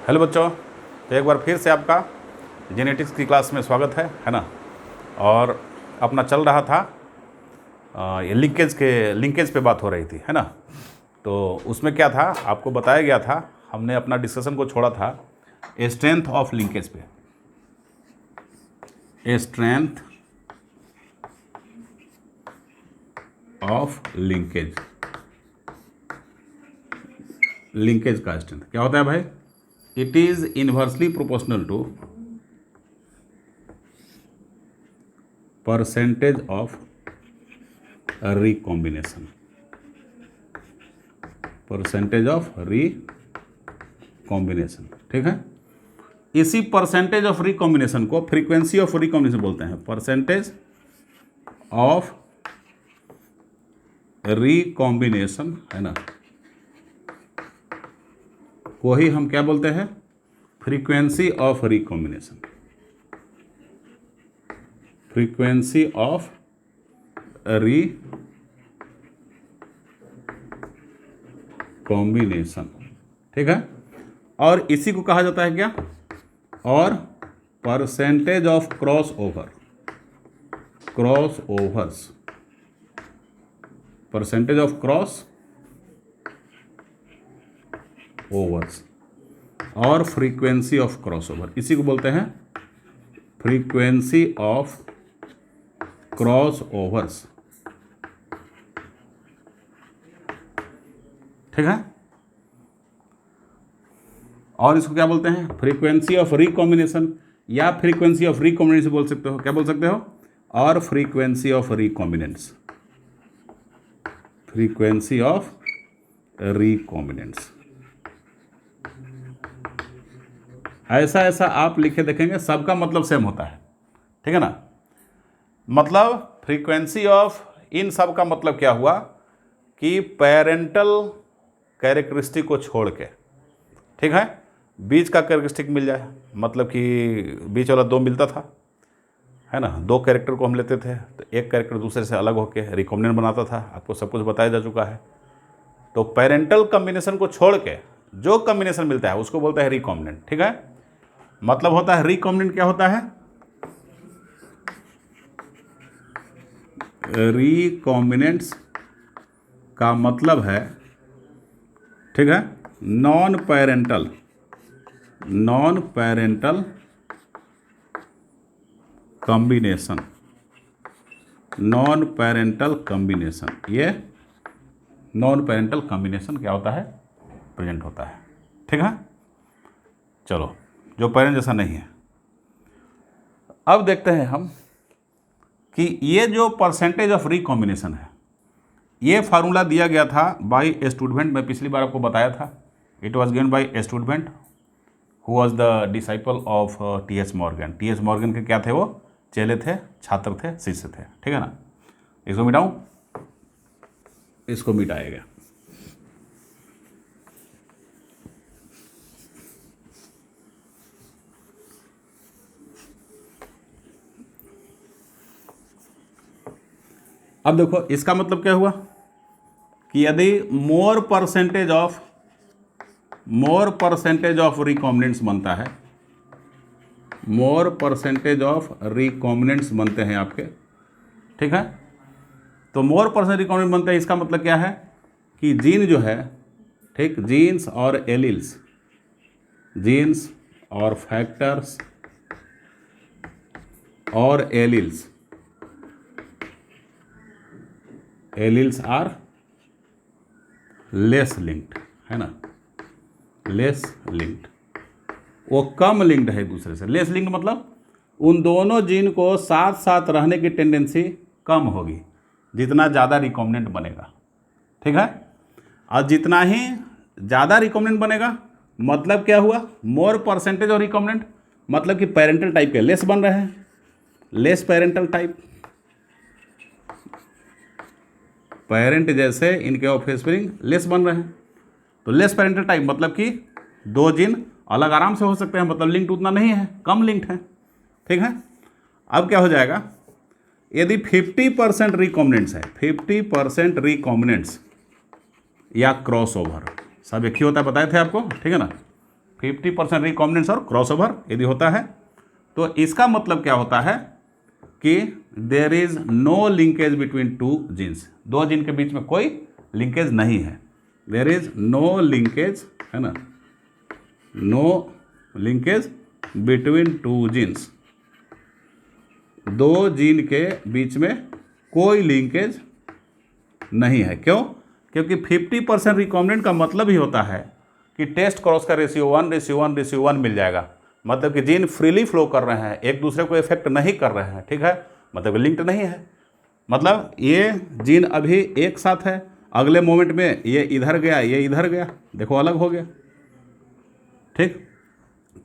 Hello बच्चों, तो एक बार फिर से आपका जेनेटिक्स की क्लास में स्वागत है ना। और अपना चल रहा था ये लिंकेज पे बात हो रही थी, है ना। तो उसमें क्या था, आपको बताया गया था, हमने अपना डिस्कशन को छोड़ा था स्ट्रेंथ ऑफ लिंकेज पे। स्ट्रेंथ ऑफ लिंकेज का स्ट्रेंथ क्या होता है भाई? It is inversely proportional to percentage of recombination. ठीक है। इसी परसेंटेज ऑफ रिकॉम्बिनेशन को फ्रीक्वेंसी ऑफ रिकॉम्बिनेशन बोलते हैं। परसेंटेज ऑफ रिकॉम्बिनेशन, है ना, को ही हम क्या बोलते हैं? Frequency of recombination. Frequency of recombination, ठीक है। और इसी को कहा जाता है क्या? और percentage of cross overs, percentage of cross overs और फ्रीक्वेंसी ऑफ क्रॉस ओवर, इसी को बोलते हैं फ्रीक्वेंसी ऑफ क्रॉस ओवर्स, ठीक है। और इसको क्या बोलते हैं? फ्रीक्वेंसी ऑफ रिकॉम्बिनेशन या फ्रीक्वेंसी ऑफ रिकॉम्बिनेंस बोल सकते हो। क्या बोल सकते हो? और frequency of recombinants, frequency of recombinants. ऐसा आप लिखे देखेंगे, सबका मतलब सेम होता है, ठीक है ना। मतलब फ्रीक्वेंसी ऑफ, इन सब का मतलब क्या हुआ कि पेरेंटल कैरेक्टरिस्टिक को छोड़ के, ठीक है, बीच का कैरेक्टरिस्टिक मिल जाए। मतलब कि बीच वाला दो मिलता था, है ना, दो कैरेक्टर को हम लेते थे तो एक कैरेक्टर दूसरे से अलग होकर रिकॉम्बिनेंट बनाता था। आपको सब कुछ बताया जा चुका है। तो पेरेंटल कॉम्बिनेशन को छोड़ के जो कॉम्बिनेशन मिलता है उसको बोलता है रिकॉम्बिनेंट, ठीक है। मतलब होता है रिकॉम्बिनेंट क्या होता है? रिकॉम्बिनेंट्स का मतलब है, ठीक है, non parental combination, non parental combination. ये नॉन पेरेंटल कॉम्बिनेशन क्या होता है? प्रेजेंट होता है, ठीक है। चलो, जो पेरेंट जैसा नहीं है। अब देखते हैं हम कि ये जो परसेंटेज ऑफ रिकॉम्बिनेशन है, ये फार्मूला दिया गया था बाय ए स्टूडेंट। मैं पिछली बार आपको बताया था, it was given by a student who was the disciple of TH. Morgan. TH. Morgan के क्या थे? वो चेले थे, छात्र थे, शिष्य थे, ठीक है ना। इसको मिटाऊं, इसको मिटाएगा। अब देखो, इसका मतलब क्या हुआ कि यदि मोर परसेंटेज ऑफ रिकॉम्बिनेंट्स बनता है, मोर परसेंटेज ऑफ रिकॉम्बिनेंट्स बनते हैं आपके, ठीक है। तो मोर परसेंटेज रिकॉम्बिनेंट बनते हैं, इसका मतलब क्या है कि जीन जो है, ठीक, जीन्स और एलिल्स, जीन्स और फैक्टर्स और एलिल्स आर लेस लिंक्ड, है ना, लेस लिंक्ड। वो कम लिंक्ड है एक दूसरे से। लेस लिंक्ड मतलब उन दोनों जीन को साथ साथ रहने की टेंडेंसी कम होगी जितना ज़्यादा रिकॉम्बिनेंट बनेगा, ठीक है। और जितना ही ज़्यादा रिकॉम्बिनेंट बनेगा, मतलब क्या हुआ? मोर परसेंटेज ऑफ रिकॉम्बिनेंट, मतलब कि पेरेंटल टाइप के लेस बन रहे हैं, लेस पेरेंटल टाइप, पेरेंट जैसे इनके ऑफस्प्रिंग लेस बन रहे हैं। तो लेस पेरेंटल टाइप मतलब कि दो जीन अलग आराम से हो सकते हैं, मतलब लिंक्ड उतना नहीं है, कम लिंक्ड है, ठीक है। अब क्या हो जाएगा? यदि 50% रिकॉम्बिनेंट्स है, 50% रिकॉम्बिनेंट्स या क्रॉस ओवर, सब एक ही होता है, बताए थे आपको, ठीक है ना। 50% रिकॉम्बिनेंस और क्रॉसओवर यदि होता है तो इसका मतलब क्या होता है कि there is no linkage between two genes, दो जीन के बीच में कोई लिंकेज नहीं है। देयर इज नो लिंकेज, है ना, no linkage between two genes, दो जीन के बीच में कोई लिंकेज नहीं है। क्यों? क्योंकि 50% रिकॉम्बिनेंट का मतलब ही होता है कि टेस्ट क्रॉस का रेशियो 1:1:1 मिल जाएगा, मतलब कि जीन फ्रीली फ्लो कर रहे हैं, एक दूसरे को इफेक्ट नहीं कर रहे हैं, ठीक है, मतलब लिंक्ड नहीं है। मतलब ये जीन अभी एक साथ है, अगले मोमेंट में ये इधर गया, ये इधर गया, देखो अलग हो गया, ठीक,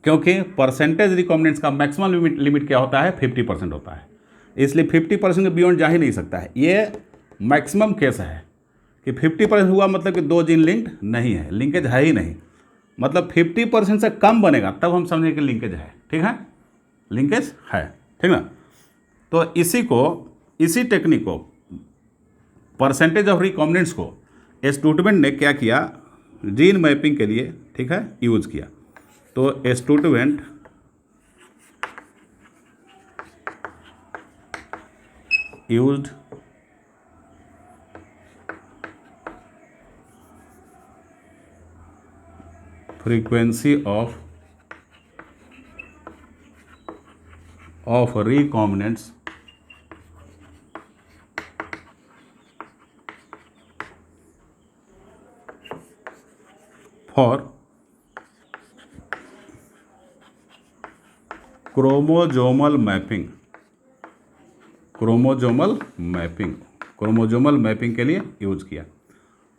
क्योंकि परसेंटेज रिकॉम्बिनेंस का मैक्सिमम लिमिट क्या होता है? 50% होता है, इसलिए 50% के बियॉन्ड जा ही नहीं सकता है। ये मैक्सिमम केस है कि 50% हुआ मतलब कि दो जीन लिंक्ड नहीं है, लिंकेज है ही नहीं, मतलब 50% से कम बनेगा तब हम समझें कि लिंकेज है, ठीक है, लिंकेज है, ठीक ना। तो इसी टेक्निक को, परसेंटेज ऑफ रिकॉम्बिनेंट्स को स्टूडेंट ने क्या किया? जीन मैपिंग के लिए, ठीक है, यूज किया। तो student used frequency of recombinants for chromosomal mapping के लिए यूज किया।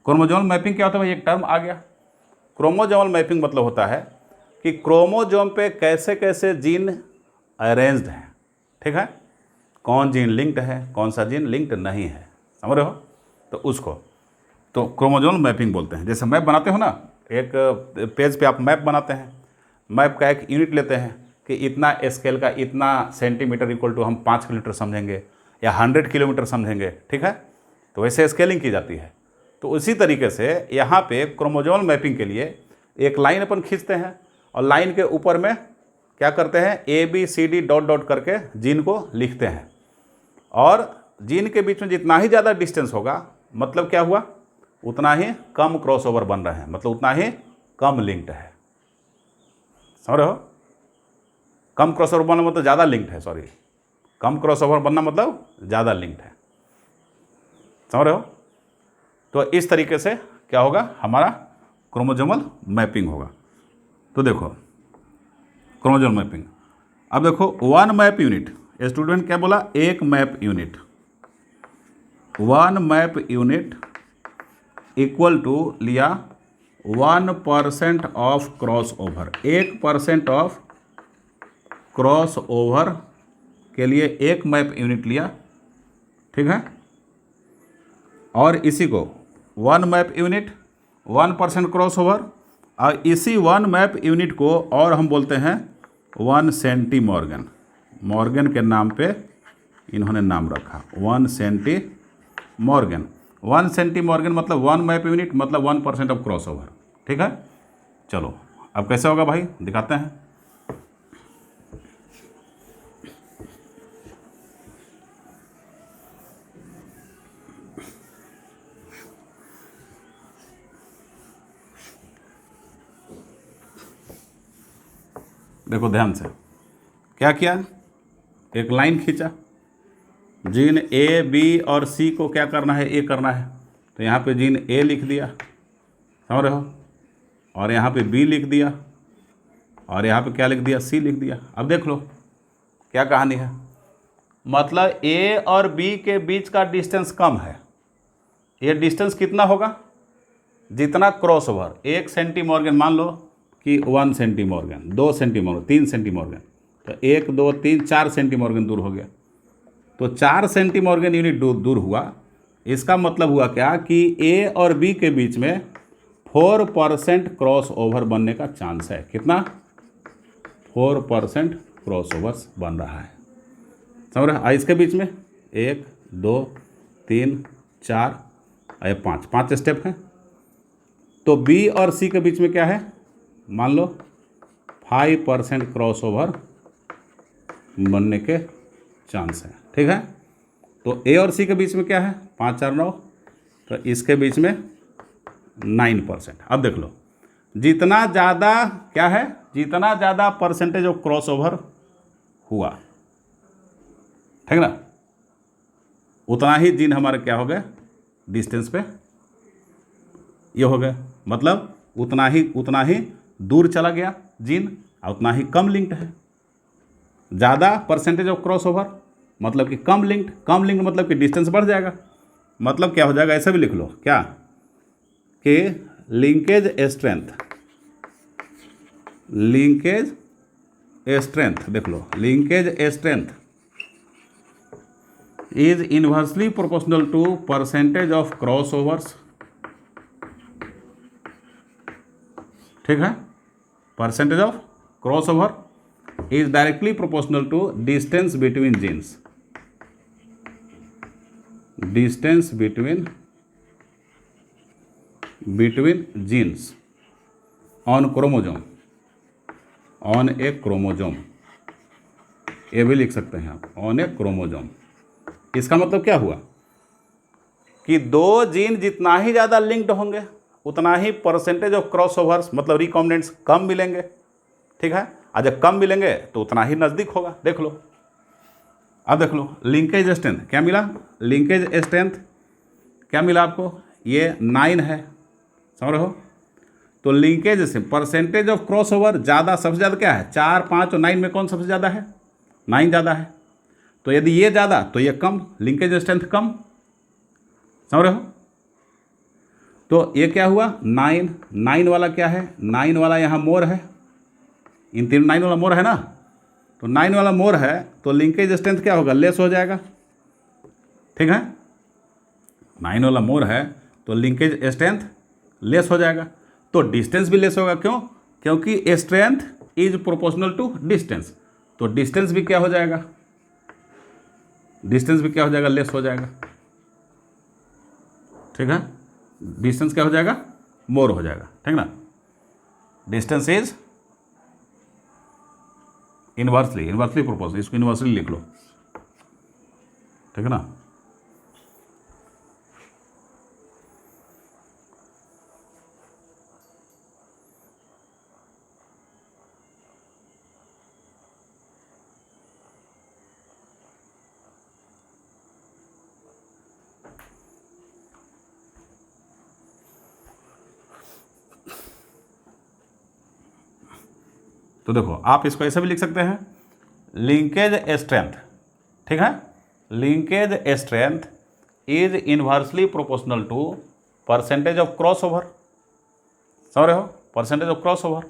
क्रोमोजोमल मैपिंग क्या होता है भाई? एक टर्म आ गया। क्रोमोजोमल मैपिंग मतलब होता है कि क्रोमोजोम पे कैसे कैसे जीन अरेंज्ड हैं, ठीक है, कौन जीन लिंक्ड है, कौन सा जीन लिंक्ड नहीं है, समझ रहे हो, तो उसको तो क्रोमोजोमल मैपिंग बोलते हैं। जैसे मैप बनाते हो ना, एक पेज पे आप मैप बनाते हैं, मैप का एक यूनिट लेते हैं कि इतना स्केल का इतना सेंटीमीटर इक्वल टू हम 5 किलोमीटर समझेंगे या 100 किलोमीटर समझेंगे, ठीक है, तो वैसे स्केलिंग की जाती है। तो उसी तरीके से यहाँ पे क्रोमोजोमल मैपिंग के लिए एक लाइन अपन खींचते हैं और लाइन के ऊपर में क्या करते हैं? ABCD डॉट डॉट करके जीन को लिखते हैं, और जीन के बीच में जितना ही ज़्यादा डिस्टेंस होगा, मतलब क्या हुआ? उतना ही कम क्रॉसओवर बन रहे हैं, मतलब उतना ही कम लिंक्ड है, समझ रहे हो, कम क्रॉसओवर बनना मतलब ज़्यादा लिंक्ड है, सॉरी, कम क्रॉसओवर बनना मतलब ज़्यादा लिंक्ड है, समझ रहे हो। तो इस तरीके से क्या होगा? हमारा क्रोमोजोमल मैपिंग होगा। तो देखो क्रोमोजोमल मैपिंग, अब देखो वन मैप यूनिट, स्टूडेंट क्या बोला? एक map unit, one map unit equal to लिया 1% of crossover, 1% of crossover के लिए एक मैप यूनिट लिया, ठीक है, और इसी को one map unit 1% cross over, और इसी वन मैप यूनिट को और हम बोलते हैं 1 सेंटीमॉर्गन, मॉर्गन के नाम पे इन्होंने नाम रखा 1 सेंटीमॉर्गन। 1 सेंटीमॉर्गन मतलब 1 मैप यूनिट मतलब 1% ऑफ क्रॉस ओवर, ठीक है। चलो अब कैसे होगा भाई, दिखाते हैं। देखो ध्यान से, क्या किया? एक लाइन खींचा, जीन A, B और C को क्या करना है? A करना है, तो यहाँ पे जीन A लिख दिया, समझ रहे हो, और यहाँ पे B लिख दिया, और यहाँ पे क्या लिख दिया? C लिख दिया। अब देख लो क्या कहानी है, मतलब A और B के बीच का डिस्टेंस कम है। ये डिस्टेंस कितना होगा? जितना क्रॉस ओवर, 1 सेंटीमॉर्गन मान लो कि 1 सेंटीमॉर्गन, 2 सेंटीमॉर्गन, 3 सेंटीमॉर्गन, तो 1 2 3 4 सेंटीमॉर्गन दूर हो गया, तो 4 सेंटीमॉर्गन यूनिट दूर हुआ। इसका मतलब हुआ क्या कि A और B के बीच में 4% क्रॉस ओवर बनने का चांस है। कितना? 4% क्रॉस ओवर्स बन रहा है, समझ रहे? इसके बीच में 1 2 3 4 और 5 स्टेप हैं। तो B और C के बीच में क्या है? मान लो 5% क्रॉस ओवर बनने के चांस है। ठीक है, तो ए और सी के बीच में क्या है 5 4 9, तो इसके बीच में 9%। अब देख लो, जितना ज़्यादा क्या है, जितना ज़्यादा परसेंटेज ऑफ क्रॉस ओवर हुआ, ठीक ना, उतना ही जीन हमारे क्या हो गए डिस्टेंस पे ये हो गए, मतलब उतना ही दूर चला गया जीन और उतना ही कम लिंक्ड है। ज़्यादा परसेंटेज ऑफ क्रॉस ओवर मतलब कि कम लिंक्ड मतलब कि डिस्टेंस बढ़ जाएगा। मतलब क्या हो जाएगा, ऐसे भी लिख लो क्या कि लिंकेज स्ट्रेंथ देख लो, linkage strength is inversely proportional to percentage of crossovers. ठीक है, percentage of crossover is directly proportional to distance between genes, distance between genes on chromosome, on a chromosome, ये भी लिख सकते हैं आप, ऑन ए क्रोमोजोम। इसका मतलब क्या हुआ कि दो जीन जितना ही ज़्यादा लिंक्ड होंगे उतना ही परसेंटेज ऑफ क्रॉस ओवर्स मतलब रिकॉम्बिनेंट्स कम मिलेंगे। ठीक है, और जब कम मिलेंगे तो उतना ही नज़दीक होगा। देख लो, अब देख लो लिंकेज स्ट्रेंथ क्या मिला, लिंकेज स्ट्रेंथ क्या मिला आपको, ये 9 है, समझ रहे हो। तो लिंकेज से परसेंटेज ऑफ क्रॉस ओवर ज़्यादा, सबसे ज़्यादा क्या है 4 5 और 9 में कौन सबसे ज़्यादा है, 9 ज़्यादा है। तो यदि ये ज़्यादा तो ये कम, लिंकेज स्ट्रेंथ कम, समझ रहे हो। तो ये क्या हुआ 9 वाला क्या है, 9 वाला यहाँ मोर है, इन तीन 9 वाला मोर है ना, तो 9 वाला मोर है तो लिंकेज स्ट्रेंथ क्या होगा, लेस हो जाएगा। ठीक है, 9 वाला मोर है तो लिंकेज स्ट्रेंथ लेस हो जाएगा, तो डिस्टेंस भी लेस होगा। क्यों, क्योंकि strength is proportional to distance, तो डिस्टेंस भी क्या हो जाएगा, डिस्टेंस भी क्या हो जाएगा, लेस हो जाएगा। ठीक है, डिस्टेंस क्या हो जाएगा, मोर हो जाएगा। ठीक ना, डिस्टेंस इज इनवर्सली प्रोपोर्शनल, इसको इनवर्सली लिख लो। ठीक है ना, तो देखो आप इसको ऐसे भी लिख सकते हैं, लिंकेज स्ट्रेंथ। ठीक है, linkage strength is inversely proportional to percentage of crossover, समझ रहे हो, परसेंटेज ऑफ क्रॉस ओवर,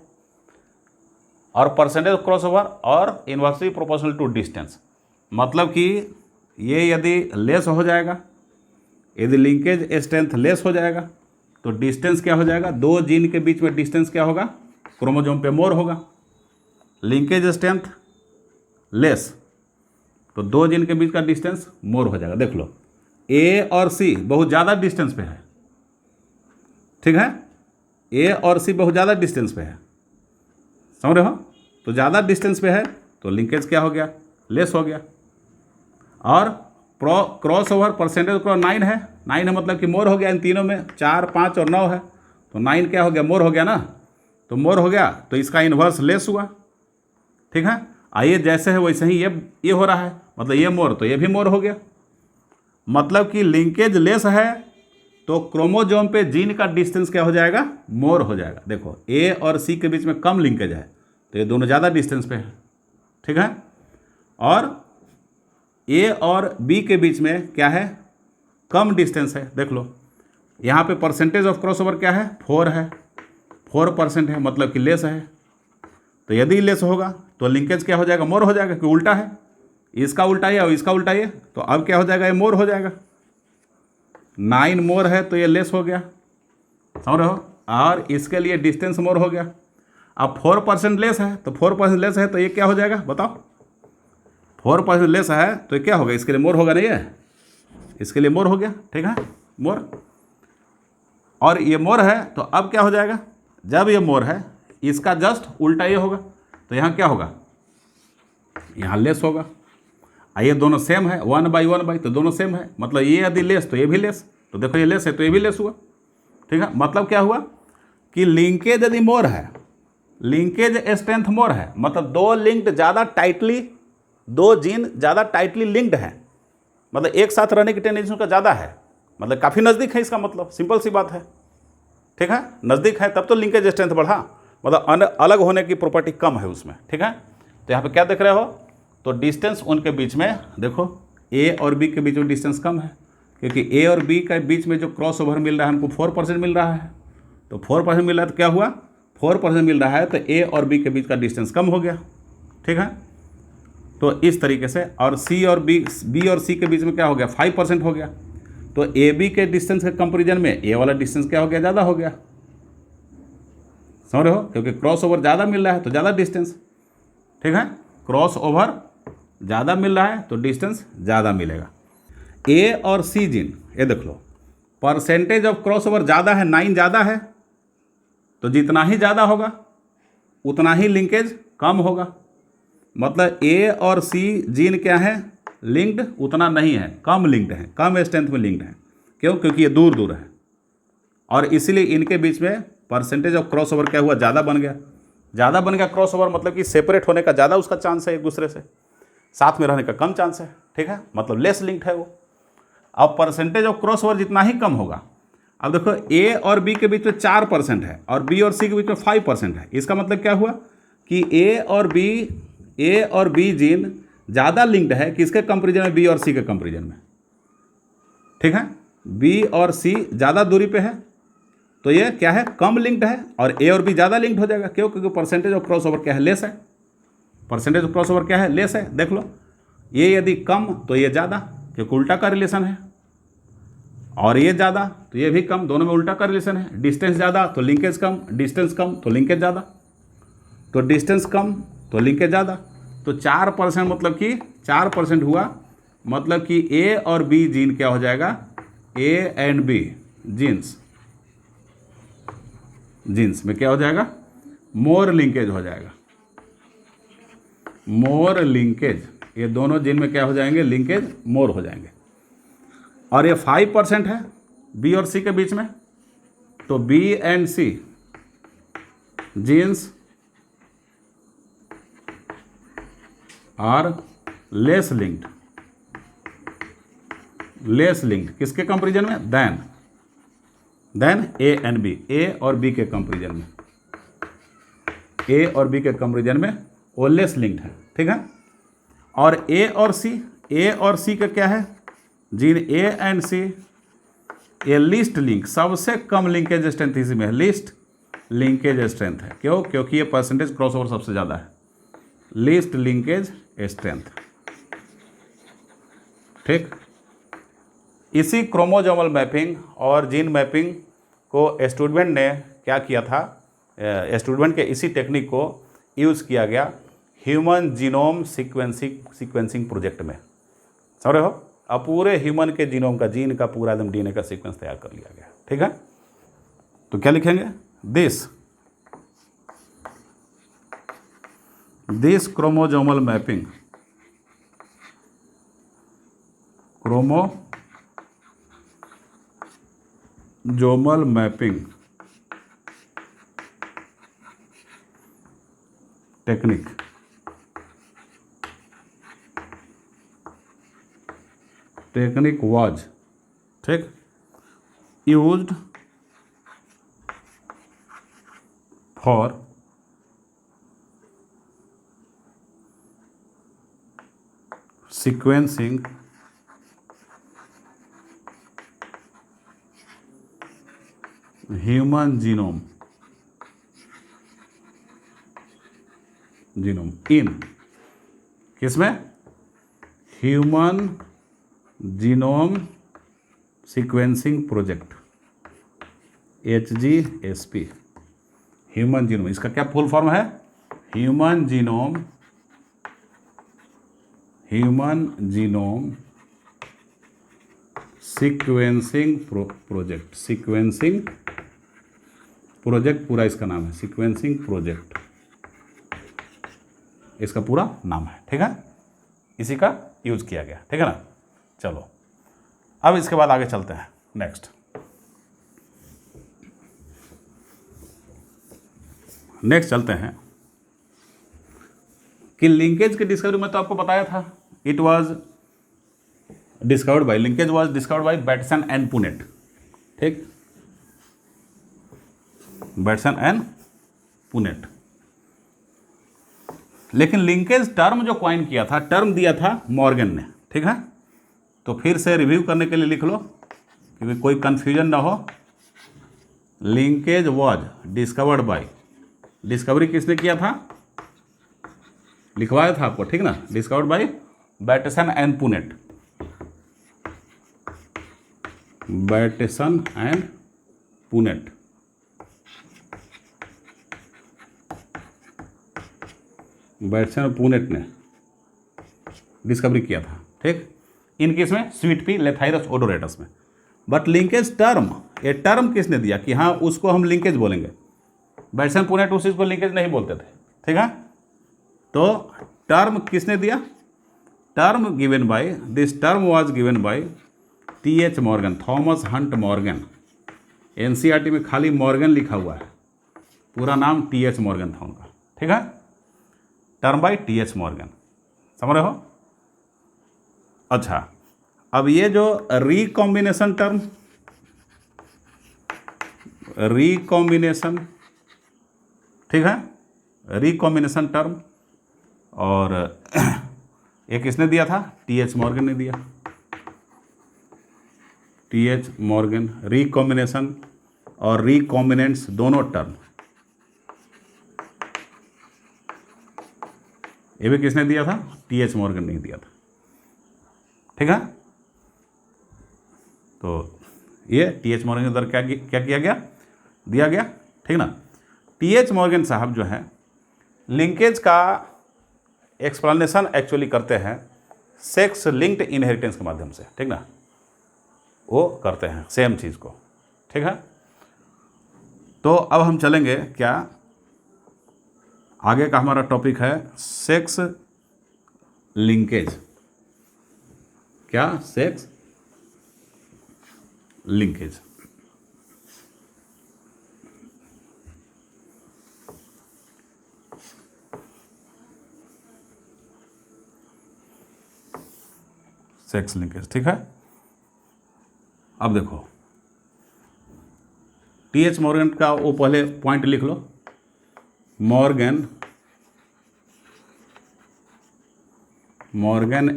और परसेंटेज ऑफ क्रॉस ओवर और इनवर्सली प्रोपोर्शनल टू डिस्टेंस। मतलब कि ये यदि लेस हो जाएगा, यदि लिंकेज स्ट्रेंथ लेस हो जाएगा तो डिस्टेंस क्या हो जाएगा, दो जीन के बीच में डिस्टेंस क्या होगा, क्रोमोजोम पे मोर होगा। लिंकेज स्ट्रेंथ लेस तो दो जीन के बीच का डिस्टेंस मोर हो जाएगा। देख लो ए और सी बहुत ज़्यादा डिस्टेंस पे है। ठीक है, ए और सी बहुत ज़्यादा डिस्टेंस पे है, समझ रहे हो। तो ज़्यादा डिस्टेंस पे है तो लिंकेज क्या हो गया, लेस हो गया। और क्रॉस ओवर परसेंटेज क्रॉस 9 है, 9 है मतलब कि मोर हो गया। इन तीनों में 4 5 और 9 है तो 9 क्या हो गया, मोर हो गया ना। तो मोर हो गया तो इसका इन्वर्स लेस हुआ। ठीक है, आइए जैसे है वैसे ही ये हो रहा है, मतलब ये मोर तो ये भी मोर हो गया। मतलब कि लिंकेज लेस है तो क्रोमोजोम पे जीन का डिस्टेंस क्या हो जाएगा, मोर हो जाएगा। देखो ए और सी के बीच में कम लिंकेज है तो ये दोनों ज़्यादा डिस्टेंस पे है। ठीक है, और ए और बी के बीच में क्या है, कम डिस्टेंस है। देख लो यहाँ पे परसेंटेज ऑफ क्रॉस ओवर क्या है, 4 है, 4% है, मतलब कि लेस है। तो यदि लेस होगा तो लिंकेज क्या हो जाएगा, मोर हो जाएगा, कि उल्टा है, इसका उल्टा ये और इसका उल्टा ये, तो अब क्या हो जाएगा, ये मोर हो जाएगा। 9 मोर है तो ये लेस हो गया, समझ रहे हो, और इसके लिए डिस्टेंस मोर हो गया। अब 4% लेस है तो 4% लेस है तो ये क्या हो जाएगा, बताओ, 4% लेस है तो ये क्या होगा, इसके लिए मोर होगा नहीं है, इसके लिए मोर हो गया। ठीक है, मोर, और ये मोर है तो अब क्या हो जाएगा, जब ये मोर है इसका जस्ट उल्टा ये होगा, तो यहाँ क्या होगा, यहाँ लेस होगा। ये दोनों सेम है, 1/1 तो दोनों सेम है, मतलब ये यदि लेस तो ये भी लेस, तो देखो ये लेस है तो ये भी लेस हुआ। ठीक है, मतलब क्या हुआ कि लिंकेज यदि मोर है, लिंकेज स्ट्रेंथ मोर है, मतलब दो लिंक्ड ज़्यादा टाइटली, दो जीन ज़्यादा टाइटली लिंक्ड हैं, मतलब एक साथ रहने की टेंडेंसी उनका ज़्यादा है, मतलब काफ़ी नज़दीक है, इसका मतलब सिंपल सी बात है। ठीक है, नज़दीक है तब तो लिंकेज स्ट्रेंथ बढ़ा, मतलब अलग होने की प्रॉपर्टी कम है उसमें। ठीक है, तो यहाँ पे क्या देख रहे हो, तो डिस्टेंस उनके बीच में देखो ए और बी के बीच में डिस्टेंस कम है, क्योंकि ए और बी के बीच में जो क्रॉस ओवर मिल रहा है हमको 4% मिल रहा है, तो 4% मिल रहा है तो क्या हुआ, 4% मिल रहा है तो ए और बी के बीच का डिस्टेंस कम हो गया। ठीक है, तो इस तरीके से, और सी और बी और सी के बीच में क्या हो गया, 5% हो गया, तो ए बी के डिस्टेंस के कंपेरिजन में ए वाला डिस्टेंस क्या हो गया, ज़्यादा हो गया। समझ रहे हो, क्योंकि क्रॉस ओवर ज़्यादा मिल रहा है तो ज़्यादा डिस्टेंस। ठीक है, क्रॉस ओवर ज़्यादा मिल रहा है तो डिस्टेंस ज़्यादा मिलेगा। ए और सी जीन, ये देख लो, परसेंटेज ऑफ क्रॉस ओवर ज़्यादा है, 9 ज़्यादा है, तो जितना ही ज़्यादा होगा उतना ही लिंकेज कम होगा। मतलब ए और सी जीन क्या है, लिंक्ड उतना नहीं है, कम लिंक्ड है, कम स्ट्रेंथ में लिंक्ड है। क्यों, क्योंकि ये दूर दूर है, और इसीलिए इनके बीच में परसेंटेज ऑफ क्रॉस ओवर क्या हुआ, ज़्यादा बन गया। ज़्यादा बन गया क्रॉस ओवर, मतलब कि सेपरेट होने का ज़्यादा उसका चांस है, एक दूसरे से साथ में रहने का कम चांस है। ठीक है, मतलब लेस लिंक्ड है वो। अब परसेंटेज ऑफ क्रॉस ओवर जितना ही कम होगा, अब देखो ए और बी के बीच में 4% है और बी और सी के बीच में 5% है, इसका मतलब क्या हुआ कि ए और बी जीन ज़्यादा लिंक्ड है किसके कंपेरिजन में, बी और सी के कंपेरिजन में। ठीक है, बी और सी ज़्यादा दूरी पे है तो ये क्या है, कम लिंक्ड है, और ए और बी ज़्यादा लिंक्ड हो जाएगा। क्यों, क्योंकि परसेंटेज ऑफ क्रॉस ओवर क्या है, लेस है। परसेंटेज ऑफ क्रॉस ओवर क्या है, लेस है। देख लो, ये यदि कम तो ये ज़्यादा, क्योंकि उल्टा का रिलेशन है, और ये ज़्यादा तो ये भी कम, दोनों में उल्टा का रिलेशन है। डिस्टेंस ज़्यादा तो लिंकेज कम, डिस्टेंस कम तो लिंकेज ज़्यादा, तो डिस्टेंस कम तो लिंकेज ज़्यादा। तो 4% मतलब कि 4% हुआ, मतलब कि ए और बी जीन क्या हो जाएगा, ए एंड बी जीन्स में क्या हो जाएगा, मोर लिंकेज हो जाएगा, मोर लिंकेज। ये दोनों जीन में क्या हो जाएंगे, लिंकेज मोर हो जाएंगे। और ये 5% है बी और सी के बीच में, तो B and C genes are less linked किसके कंपेरिजन में, then A and B, A और बी के कंपेरिजन में, ए और बी के कंपेरिजन में वो लेस लिंक्ड है। ठीक है, और ए और सी का क्या है, जीन ए एंड सी, ये लीस्ट लिंक, सबसे कम लिंकेज स्ट्रेंथ इसी में है, लीस्ट लिंकेज स्ट्रेंथ है। क्यों, क्योंकि ये परसेंटेज क्रॉस ओवर सबसे ज़्यादा है, लीस्ट लिंकेज स्ट्रेंथ। ठीक, इसी क्रोमोजोमल मैपिंग और जीन मैपिंग को स्टूडेंट ने क्या किया था, स्टूडेंट के इसी टेक्निक को यूज़ किया गया ह्यूमन जीनोम सीक्वेंसिंग प्रोजेक्ट में। समझ रहे हो, अब पूरे ह्यूमन के जीनोम का, जीन का पूरा एकदम डीएनए का सीक्वेंस तैयार कर लिया गया। ठीक है, तो क्या लिखेंगे, this chromosomal mapping, chromosomal mapping technique was, ठीक, used for sequencing human genome in किसमें, human genome sequencing project, HGSP, human genome. इसका क्या फुल फॉर्म है, ह्यूमन जीनोम सीक्वेंसिंग प्रोजेक्ट, पूरा इसका नाम है सीक्वेंसिंग प्रोजेक्ट। इसका पूरा नाम है, ठीक है, इसी का यूज किया गया, ठीक है ना। चलो अब इसके बाद आगे चलते हैं नेक्स्ट। चलते हैं कि लिंकेज की डिस्कवरी में तो आपको बताया था, it was discovered by, linkage was discovered by Bateson and Punnett, ठीक, बैटसन एंड पुनेट। लेकिन लिंकेज टर्म जो क्वाइन किया था, टर्म दिया था मॉर्गन ने, ठीक है। तो फिर से रिव्यू करने के लिए लिख लो क्योंकि कोई कंफ्यूजन ना हो। Linkage was discovered by, discovery किसने किया था, लिखवाया था आपको, ठीक ना, discovered by Bateson and Punnett, Bateson and Punnett. Bateson और पुनेट ने डिस्कवरी किया था, ठीक, इन केस में स्वीट पी लेथाइरस ओडोरेटस में। बट लिंकेज टर्म, ये टर्म किसने दिया कि हाँ उसको हम लिंकेज बोलेंगे, बैटसन पुनेट उस चीज़ को लिंकेज नहीं बोलते थे, ठीक है। तो टर्म किसने दिया, term given by, this term was given by TH. Morgan, Thomas Hunt Morgan. NCERT में खाली मॉर्गन लिखा हुआ है, पूरा नाम टी.एच. मॉर्गन था उनका, ठीक है, टर्म बाय टी.एच. मॉर्गन, समझ रहे हो। अच्छा, अब ये जो रिकॉम्बिनेशन टर्म, रिकॉम्बिनेशन, ठीक है, रिकॉम्बिनेशन टर्म, और ये किसने दिया था, टी.एच. मॉर्गन ने दिया, टी.एच. मॉर्गन। रिकॉम्बिनेशन और रिकॉम्बिनेंट्स दोनों टर्म, ये भी किसने दिया था, टी.एच. मॉर्गन ने दिया था, ठीक है। तो ये टी.एच. मॉर्गन के द्वारा क्या किया गया, दिया गया, ठीक ना। टी.एच. मॉर्गन साहब जो है लिंकेज का एक्सप्लेनेशन एक्चुअली करते हैं सेक्स लिंक्ड इनहेरिटेंस के माध्यम से, ठीक ना, वो करते हैं सेम चीज़ को, ठीक है। तो अब हम चलेंगे क्या, आगे का हमारा टॉपिक है सेक्स लिंकेज, क्या, सेक्स लिंकेज। सेक्स लिंकेज, ठीक है। अब देखो टी.एच. मॉर्गन का वो पहले पॉइंट लिख लो, Morgan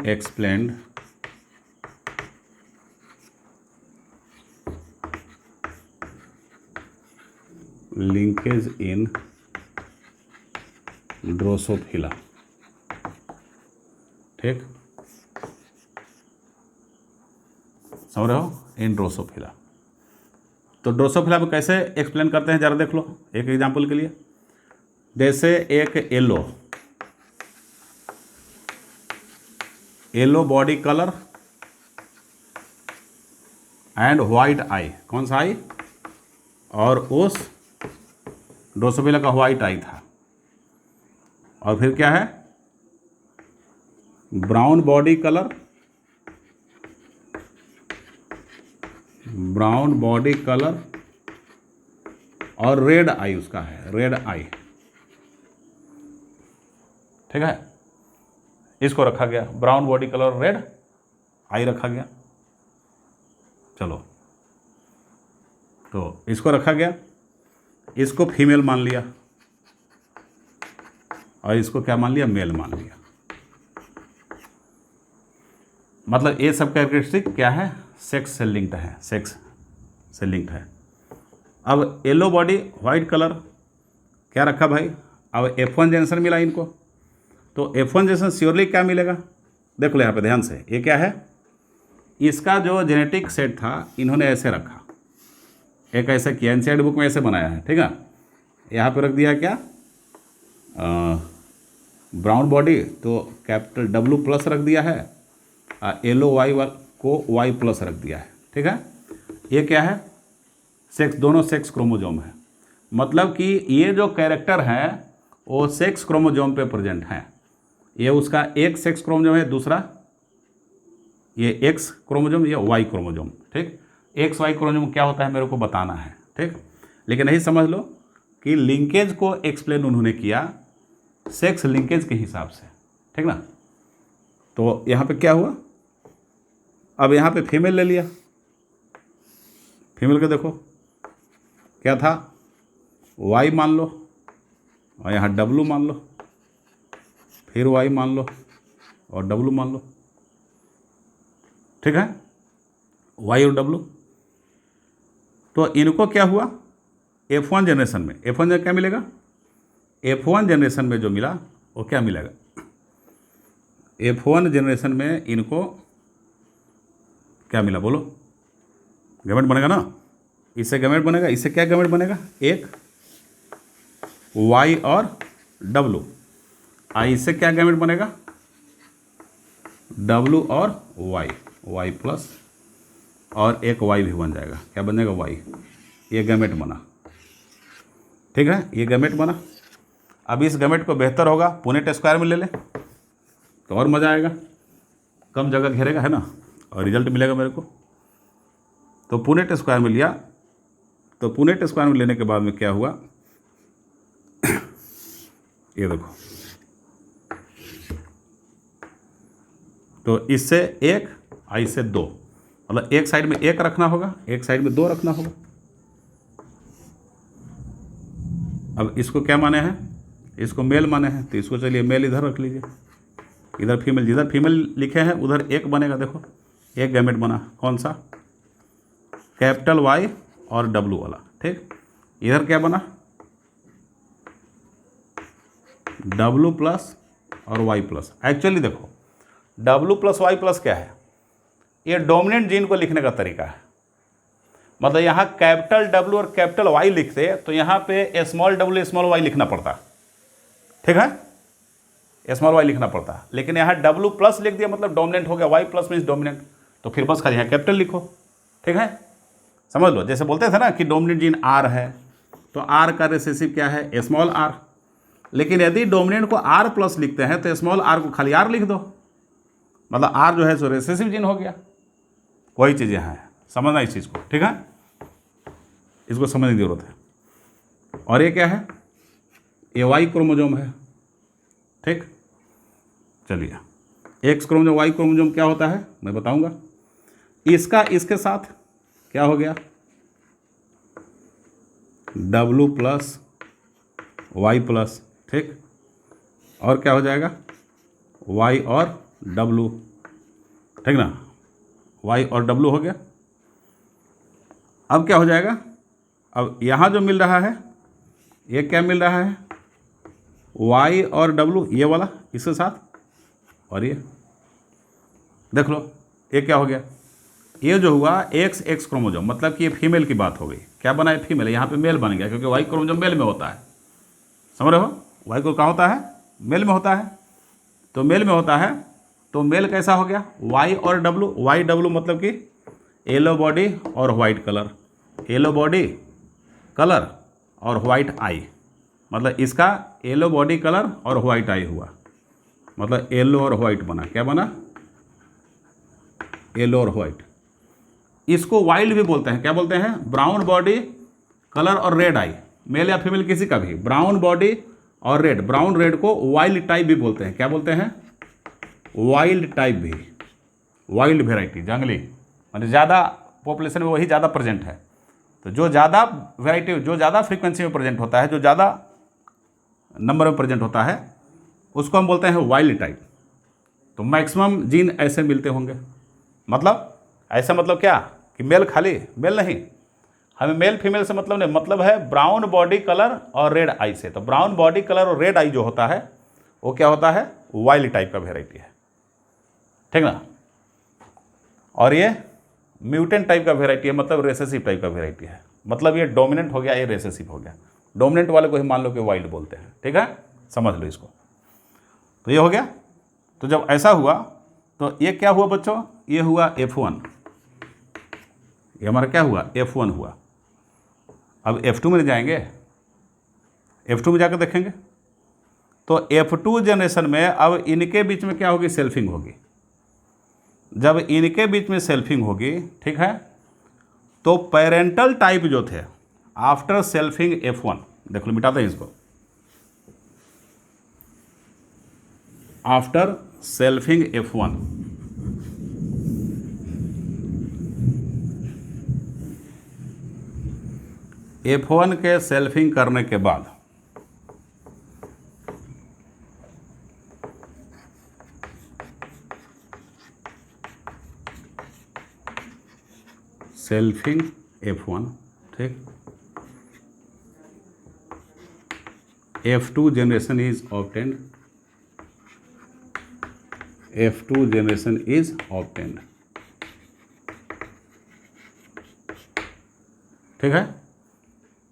explained linkage in drosophila, ठीक, समझ रहे हो, इन ड्रोसोफिला। तो ड्रोसोफिला में कैसे एक्सप्लेन करते हैं जरा देख लो एक एग्जांपल के लिए। जैसे एक yellow body colour and white eye, कौन सा आई, और उस ड्रोसोफिला का व्हाइट आई था, और फिर क्या है, brown body colour, brown body colour और रेड आई उसका है, रेड आई, ठीक है, इसको रखा गया, ब्राउन बॉडी कलर रेड आई रखा गया। चलो, तो इसको रखा गया, इसको फीमेल मान लिया और इसको क्या मान लिया, मेल मान लिया। मतलब ये सब कैरेक्टरिस्टिक क्या है, सेक्स से लिंक्ड है, सेक्स से लिंक्ड है। अब येलो बॉडी वाइट कलर क्या रखा भाई, अब F1 जेनरेशन मिला इनको, तो F1 जेनरेशन श्योरली क्या मिलेगा, देख लो यहाँ पे ध्यान से, ये क्या है, इसका जो जेनेटिक सेट था इन्होंने ऐसे रखा, एक ऐसे किया, एनसीईआरटी बुक में ऐसे बनाया है, ठीक है। यहाँ पे रख दिया क्या, ब्राउन बॉडी तो कैपिटल W+ रख दिया है, येलो वाई को Y+ रख दिया है, ठीक है। ये क्या है, सेक्स, दोनों सेक्स क्रोमोजोम है, मतलब कि ये जो कैरेक्टर हैं वो सेक्स क्रोमोजोम पे प्रेजेंट हैं, ये उसका एक्स एक्स क्रोमोजोम है, दूसरा ये एक्स क्रोमोजोम, ये वाई क्रोमोजोम। ठीक, एक्स वाई क्रोमोजोम क्या होता है मेरे को बताना है। ठीक, लेकिन यही समझ लो कि लिंकेज को एक्सप्लेन उन्होंने किया सेक्स लिंकेज के हिसाब से। ठीक ना, तो यहाँ पे क्या हुआ, अब यहाँ पे फीमेल ले लिया, फीमेल को देखो क्या था, वाई मान लो, और यहाँ डब्लू मान लो, फिर वाई मान लो और डब्लू मान लो। ठीक है, वाई और डब्लू। तो इनको क्या हुआ, F1 जनरेशन में, F1 क्या मिलेगा, F1 जनरेशन में जो मिला वो क्या मिलेगा, F1 जनरेशन में इनको क्या मिला बोलो, गैमेट बनेगा ना, इससे गैमेट बनेगा, इससे क्या गैमेट बनेगा, एक Y और W, इससे क्या गैमेट बनेगा, W और Y प्लस और एक Y भी बन जाएगा, क्या बनेगा Y, ये गैमेट बना। ठीक है, ये गैमेट बना। अब इस गैमेट को बेहतर होगा पुनेट स्क्वायर में ले ले तो और मज़ा आएगा, कम जगह घेरेगा है ना, और रिजल्ट मिलेगा मेरे को। तो पुनेट स्क्वायर में लिया, तो पुनेट स्क्वायर में लेने के बाद में क्या हुआ, ये देखो, तो इससे एक इससे दो, मतलब एक साइड में एक रखना होगा, एक साइड में दो रखना होगा। अब इसको क्या माने हैं, इसको मेल माने हैं, तो इसको चलिए मेल इधर रख लीजिए, इधर फीमेल, जिधर फीमेल लिखे हैं उधर एक बनेगा। देखो एक गैमेट बना, कौन सा, कैपिटल वाई और डब्लू वाला। ठीक, इधर क्या बना, डब्लू प्लस और वाई प्लस। एक्चुअली देखो डब्लू प्लस वाई प्लस क्या है, ये डोमिनेंट जीन को लिखने का तरीका है। मतलब यहाँ कैपिटल डब्लू और कैपिटल वाई लिखते तो यहाँ पे स्मॉल डब्लू स्मॉल वाई लिखना पड़ता। ठीक है, स्मॉल वाई लिखना पड़ता, लेकिन यहाँ डब्लू प्लस लिख दिया मतलब डोमिनेंट हो गया, वाई प्लस मीन्स डोमिनेंट, तो फिर बस खाली यहाँ कैपिटल लिखो। ठीक है, समझ लो, जैसे बोलते थे ना कि डोमिनेंट जीन आर है, तो आर का रेसेसिव क्या है, स्मॉल आर। लेकिन यदि डोमिनेंट को आर प्लस लिखते हैं तो स्मॉल आर को खाली आर लिख दो, मतलब आर जो है सो रेसेसिव जीन हो गया। वही चीज़ यहाँ है, समझना इस चीज़ को। ठीक है, इसको समझने की जरूरत है। और ये क्या है, ये वाई क्रोमोजोम है। ठीक, चलिए एक्स क्रोमोजोम वाई क्रोमोजोम क्या होता है मैं बताऊंगा। इसका इसके साथ क्या हो गया, डब्लू प्लस वाई प्लस। ठीक, और क्या हो जाएगा, वाई और डब्लू। ठीक ना, वाई और डब्लू हो गया। अब क्या हो जाएगा, अब यहाँ जो मिल रहा है ये क्या मिल रहा है, वाई और डब्लू, ये वाला इसके साथ, और ये देख लो ये क्या हो गया, ये जो हुआ एक्स एक्स क्रोमोजोम, मतलब कि ये फीमेल की बात हो गई। क्या बना है, फीमेल, यहाँ पे मेल बन गया क्योंकि वाई क्रोमोजोम मेल में होता है। समझ रहे हो, वाई को कहाँ होता है, मेल में होता है। तो मेल में होता है तो मेल कैसा हो गया, वाई और डब्लू, वाई डब्लू मतलब कि येलो बॉडी और white colour, yellow body colour और वाइट आई, मतलब इसका येलो बॉडी कलर और वाइट आई हुआ, मतलब येलो और वाइट बना। क्या बना, येलो और वाइट। इसको वाइल्ड भी बोलते हैं, क्या बोलते हैं, ब्राउन बॉडी कलर और रेड आई, मेल या फीमेल किसी का भी, ब्राउन बॉडी और रेड, ब्राउन रेड को वाइल्ड टाइप भी बोलते हैं। क्या बोलते हैं, वाइल्ड टाइप भी, वाइल्ड वेराइटी, जंगली, मतलब ज़्यादा पॉपुलेशन में वही ज़्यादा प्रेजेंट है। तो जो ज़्यादा वेराइटी, जो ज़्यादा फ्रीक्वेंसी में प्रेजेंट होता है, जो ज़्यादा नंबर में प्रेजेंट होता है, उसको हम बोलते हैं वाइल्ड टाइप। तो मैक्सिमम जीन ऐसे मिलते होंगे, मतलब ऐसा मतलब क्या कि मेल, खाली मेल नहीं, हमें मेल फीमेल से मतलब नहीं, मतलब है ब्राउन बॉडी कलर और रेड आई से। तो ब्राउन बॉडी कलर और रेड आई जो होता है वो क्या होता है, वाइल्ड टाइप का वेराइटी है। ठीक ना, और ये म्यूटेंट टाइप का वेराइटी है, मतलब रेसेसिव टाइप का वेराइटी है, मतलब ये डोमिनेंट हो गया, ये रेसेसिव हो गया। डोमिनेंट वाले को ही मान लो कि वाइल्ड बोलते हैं। ठीक है, समझ लो इसको। तो ये हो गया। तो जब ऐसा हुआ तो ये क्या हुआ बच्चों, ये हुआ F1, ये हमारा क्या हुआ, F1 हुआ। अब F2 में जाएंगे, F2 में जाकर देखेंगे तो F2 जनरेशन में अब इनके बीच में क्या होगी, सेल्फिंग होगी। जब इनके बीच में सेल्फिंग होगी, ठीक है, तो पेरेंटल टाइप जो थे आफ्टर सेल्फिंग F1, देख लो मिटाते हैं इसको, आफ्टर सेल्फिंग F1 F1 के सेल्फिंग करने के बाद सेल्फिंग F1, ठीक, F2 generation is obtained, F2 generation is obtained, ठीक है।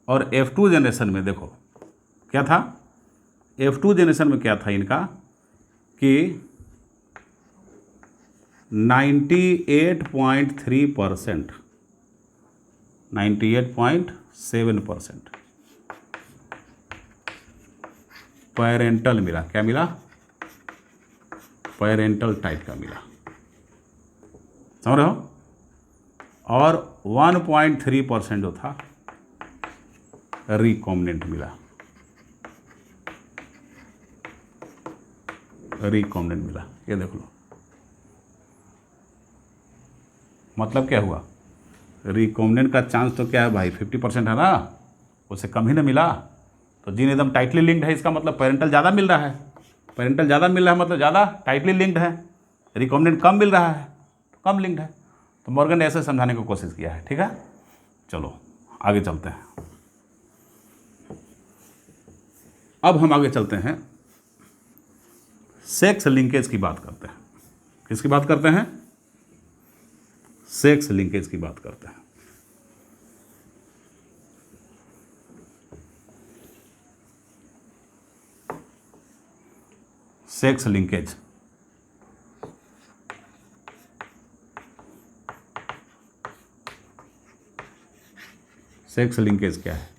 और F2 जनरेशन में देखो क्या था, F2 जनरेशन में क्या था इनका कि 98.3%, 98.7% पेरेंटल मिला। क्या मिला, पेरेंटल टाइप का मिला, समझ रहे हो। और 1.3% जो था रिकॉम्बिनेंट मिला, रिकॉम्बिनेंट मिला। ये देख लो, मतलब क्या हुआ, रिकॉम्बिनेंट का चांस तो क्या है भाई, 50% है ना, उससे कम ही ना मिला। तो जीन एकदम टाइटली लिंक्ड है, इसका मतलब पेरेंटल ज़्यादा मिल रहा है, पेरेंटल ज़्यादा मिल रहा है मतलब ज़्यादा टाइटली लिंक्ड है, रिकॉम्बिनेंट कम मिल रहा है तो कम लिंक्ड है। तो मॉर्गन ने ऐसे समझाने की कोशिश किया है, ठीक है। चलो आगे चलते हैं। अब हम आगे चलते हैं, सेक्स लिंकेज की बात करते हैं। किसकी बात करते हैं, सेक्स लिंकेज की बात करते हैं। सेक्स लिंकेज, सेक्स लिंकेज क्या है।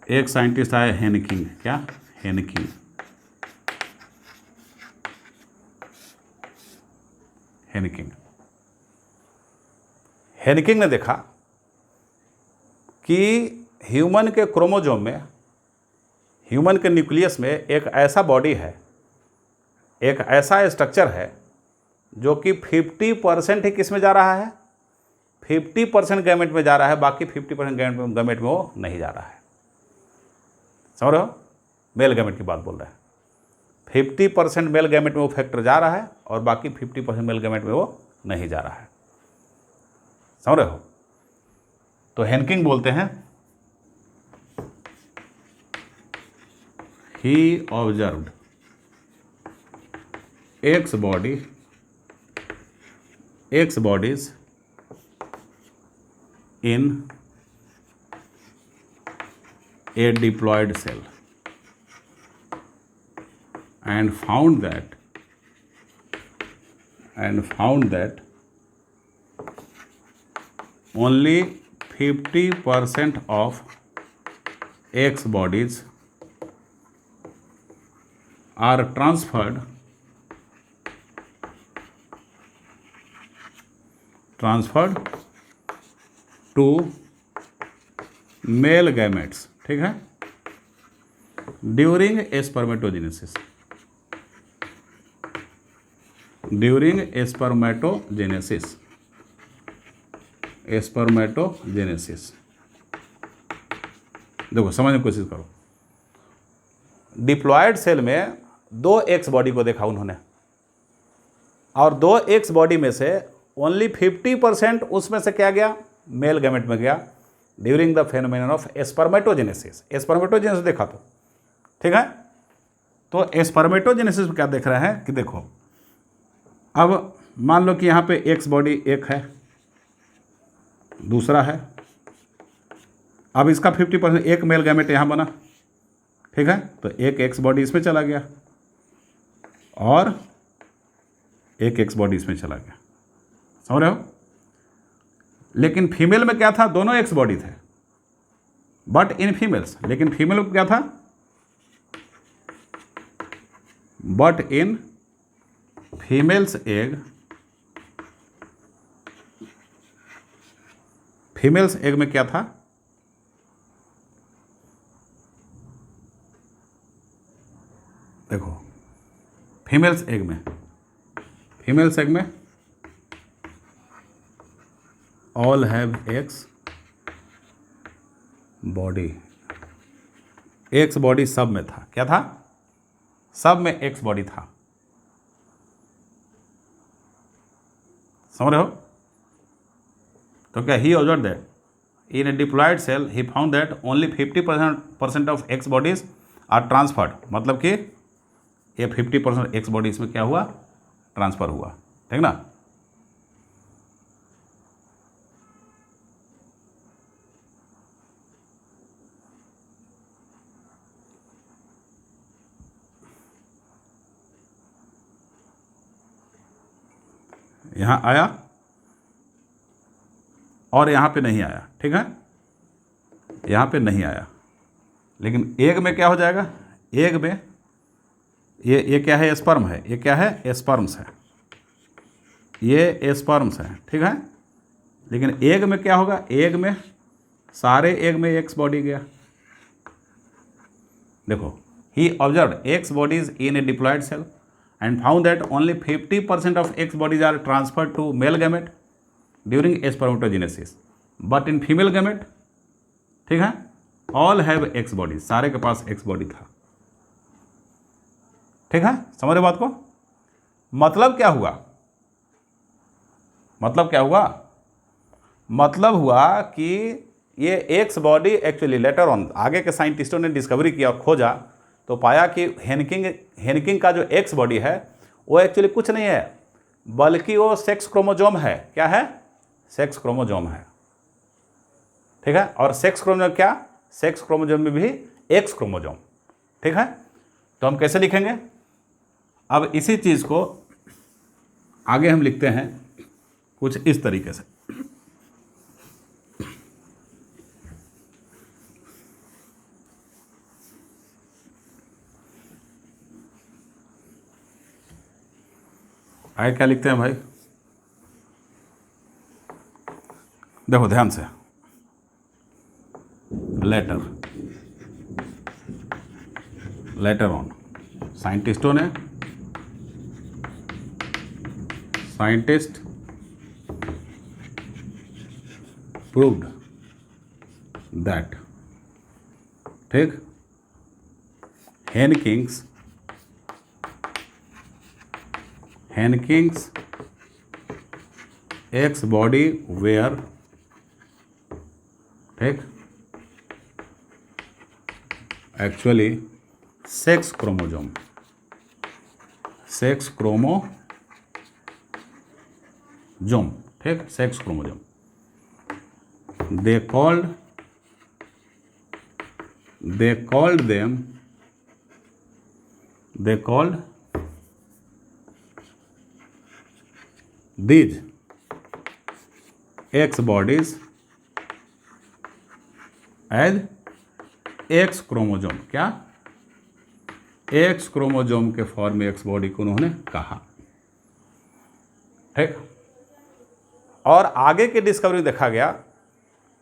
एक साइंटिस्ट आया हेनकिंग, क्या हेनकिंग, हेनकिंग, हेनकिंग ने देखा कि ह्यूमन के क्रोमोजोम में, ह्यूमन के न्यूक्लियस में एक ऐसा बॉडी है, एक ऐसा स्ट्रक्चर है जो कि 50% ही किस में जा रहा है, 50% गैमेट में जा रहा है, बाकी 50% गैमेट में वो नहीं जा रहा है। समझ रहे हो, मेल गैमेट की बात बोल रहे हैं। 50% मेल गैमेट में वो फैक्टर जा रहा है और बाकी 50% मेल गैमेट में वो नहीं जा रहा है। समझ रहे हो। तो हेनकिंग बोलते हैं, he observed X bodies in a diploid cell and found that only 50% of X bodies are transferred to male gametes, ठीक है, during spermatogenesis, during spermatogenesis, spermatogenesis. देखो समझने की कोशिश करो, डिप्लॉयड सेल में 2 एक्स बॉडी को देखा उन्होंने, और 2 एक्स बॉडी में से ओनली 50% उसमें से क्या गया, मेल गैमेट में गया during the phenomenon of spermatogenesis. Spermatogenesis देखा तो ठीक है। तो स्पर्मेटोजेनेसिस में क्या देख रहे हैं कि देखो, अब मान लो कि यहाँ पे एक्स बॉडी एक है, दूसरा है, अब इसका 50% एक मेल गैमेट यहाँ बना, ठीक है, तो एक एक्स बॉडी इसमें चला गया और एक एक्स बॉडी इसमें चला गया। समझ रहे हो। लेकिन फीमेल में क्या था, दोनों एक्स बॉडी थे, बट इन फीमेल्स, लेकिन फीमेल में क्या था, but in females egg, females egg में क्या था, देखो फीमेल्स एग में, फीमेल्स एग में all have x body, x body सब में था, क्या था, सब में एक्स बॉडी था, समझ रहे हो। तो क्या he observe that in a diploid cell he found that only 50% of X bodies are transferred, मतलब कि ये 50% एक्स बॉडीज में क्या हुआ, ट्रांसफर हुआ, ठीक ना। यहाँ आया और यहाँ पे नहीं आया, ठीक है, यहाँ पे नहीं आया, लेकिन एग में क्या हो जाएगा, एग में ये क्या है, स्पर्म है, ये क्या है, स्पर्म्स है, ये स्पर्म्स है, ठीक है। लेकिन एग में क्या होगा, एग में सारे एग में एक्स बॉडी गया, देखो he observe X bodies in a diploid cell and found that only 50% of X bodies are transferred to male gamete during spermatogenesis, but in female gamete, ठीक है, all have X bodies, सारे के पास X body था, ठीक है, समझ रहे बात को। मतलब क्या हुआ, मतलब क्या हुआ, मतलब हुआ कि ये X body actually later on आगे के साइंटिस्टों ने डिस्कवरी किया और खोजा तो पाया कि हेनकिंग का जो एक्स बॉडी है वो एक्चुअली कुछ नहीं है, बल्कि वो सेक्स क्रोमोजोम है, क्या है, सेक्स क्रोमोजोम है, ठीक है। और सेक्स क्रोमोजोम क्या, सेक्स क्रोमोजोम में भी एक्स क्रोमोजोम, ठीक है। तो हम कैसे लिखेंगे, अब इसी चीज़ को आगे हम लिखते हैं कुछ इस तरीके से, आगे क्या लिखते हैं भाई, देखो ध्यान से, later, later on scientist proved that, ठीक, Henking's X body were, ठीक, actually sex chromosome, ठीक, sex chromosome, they called these X bodies as X chromosome, क्या, X क्रोमोजोम के फॉर्म में X बॉडी को उन्होंने कहा, ठीक। और आगे के डिस्कवरी देखा गया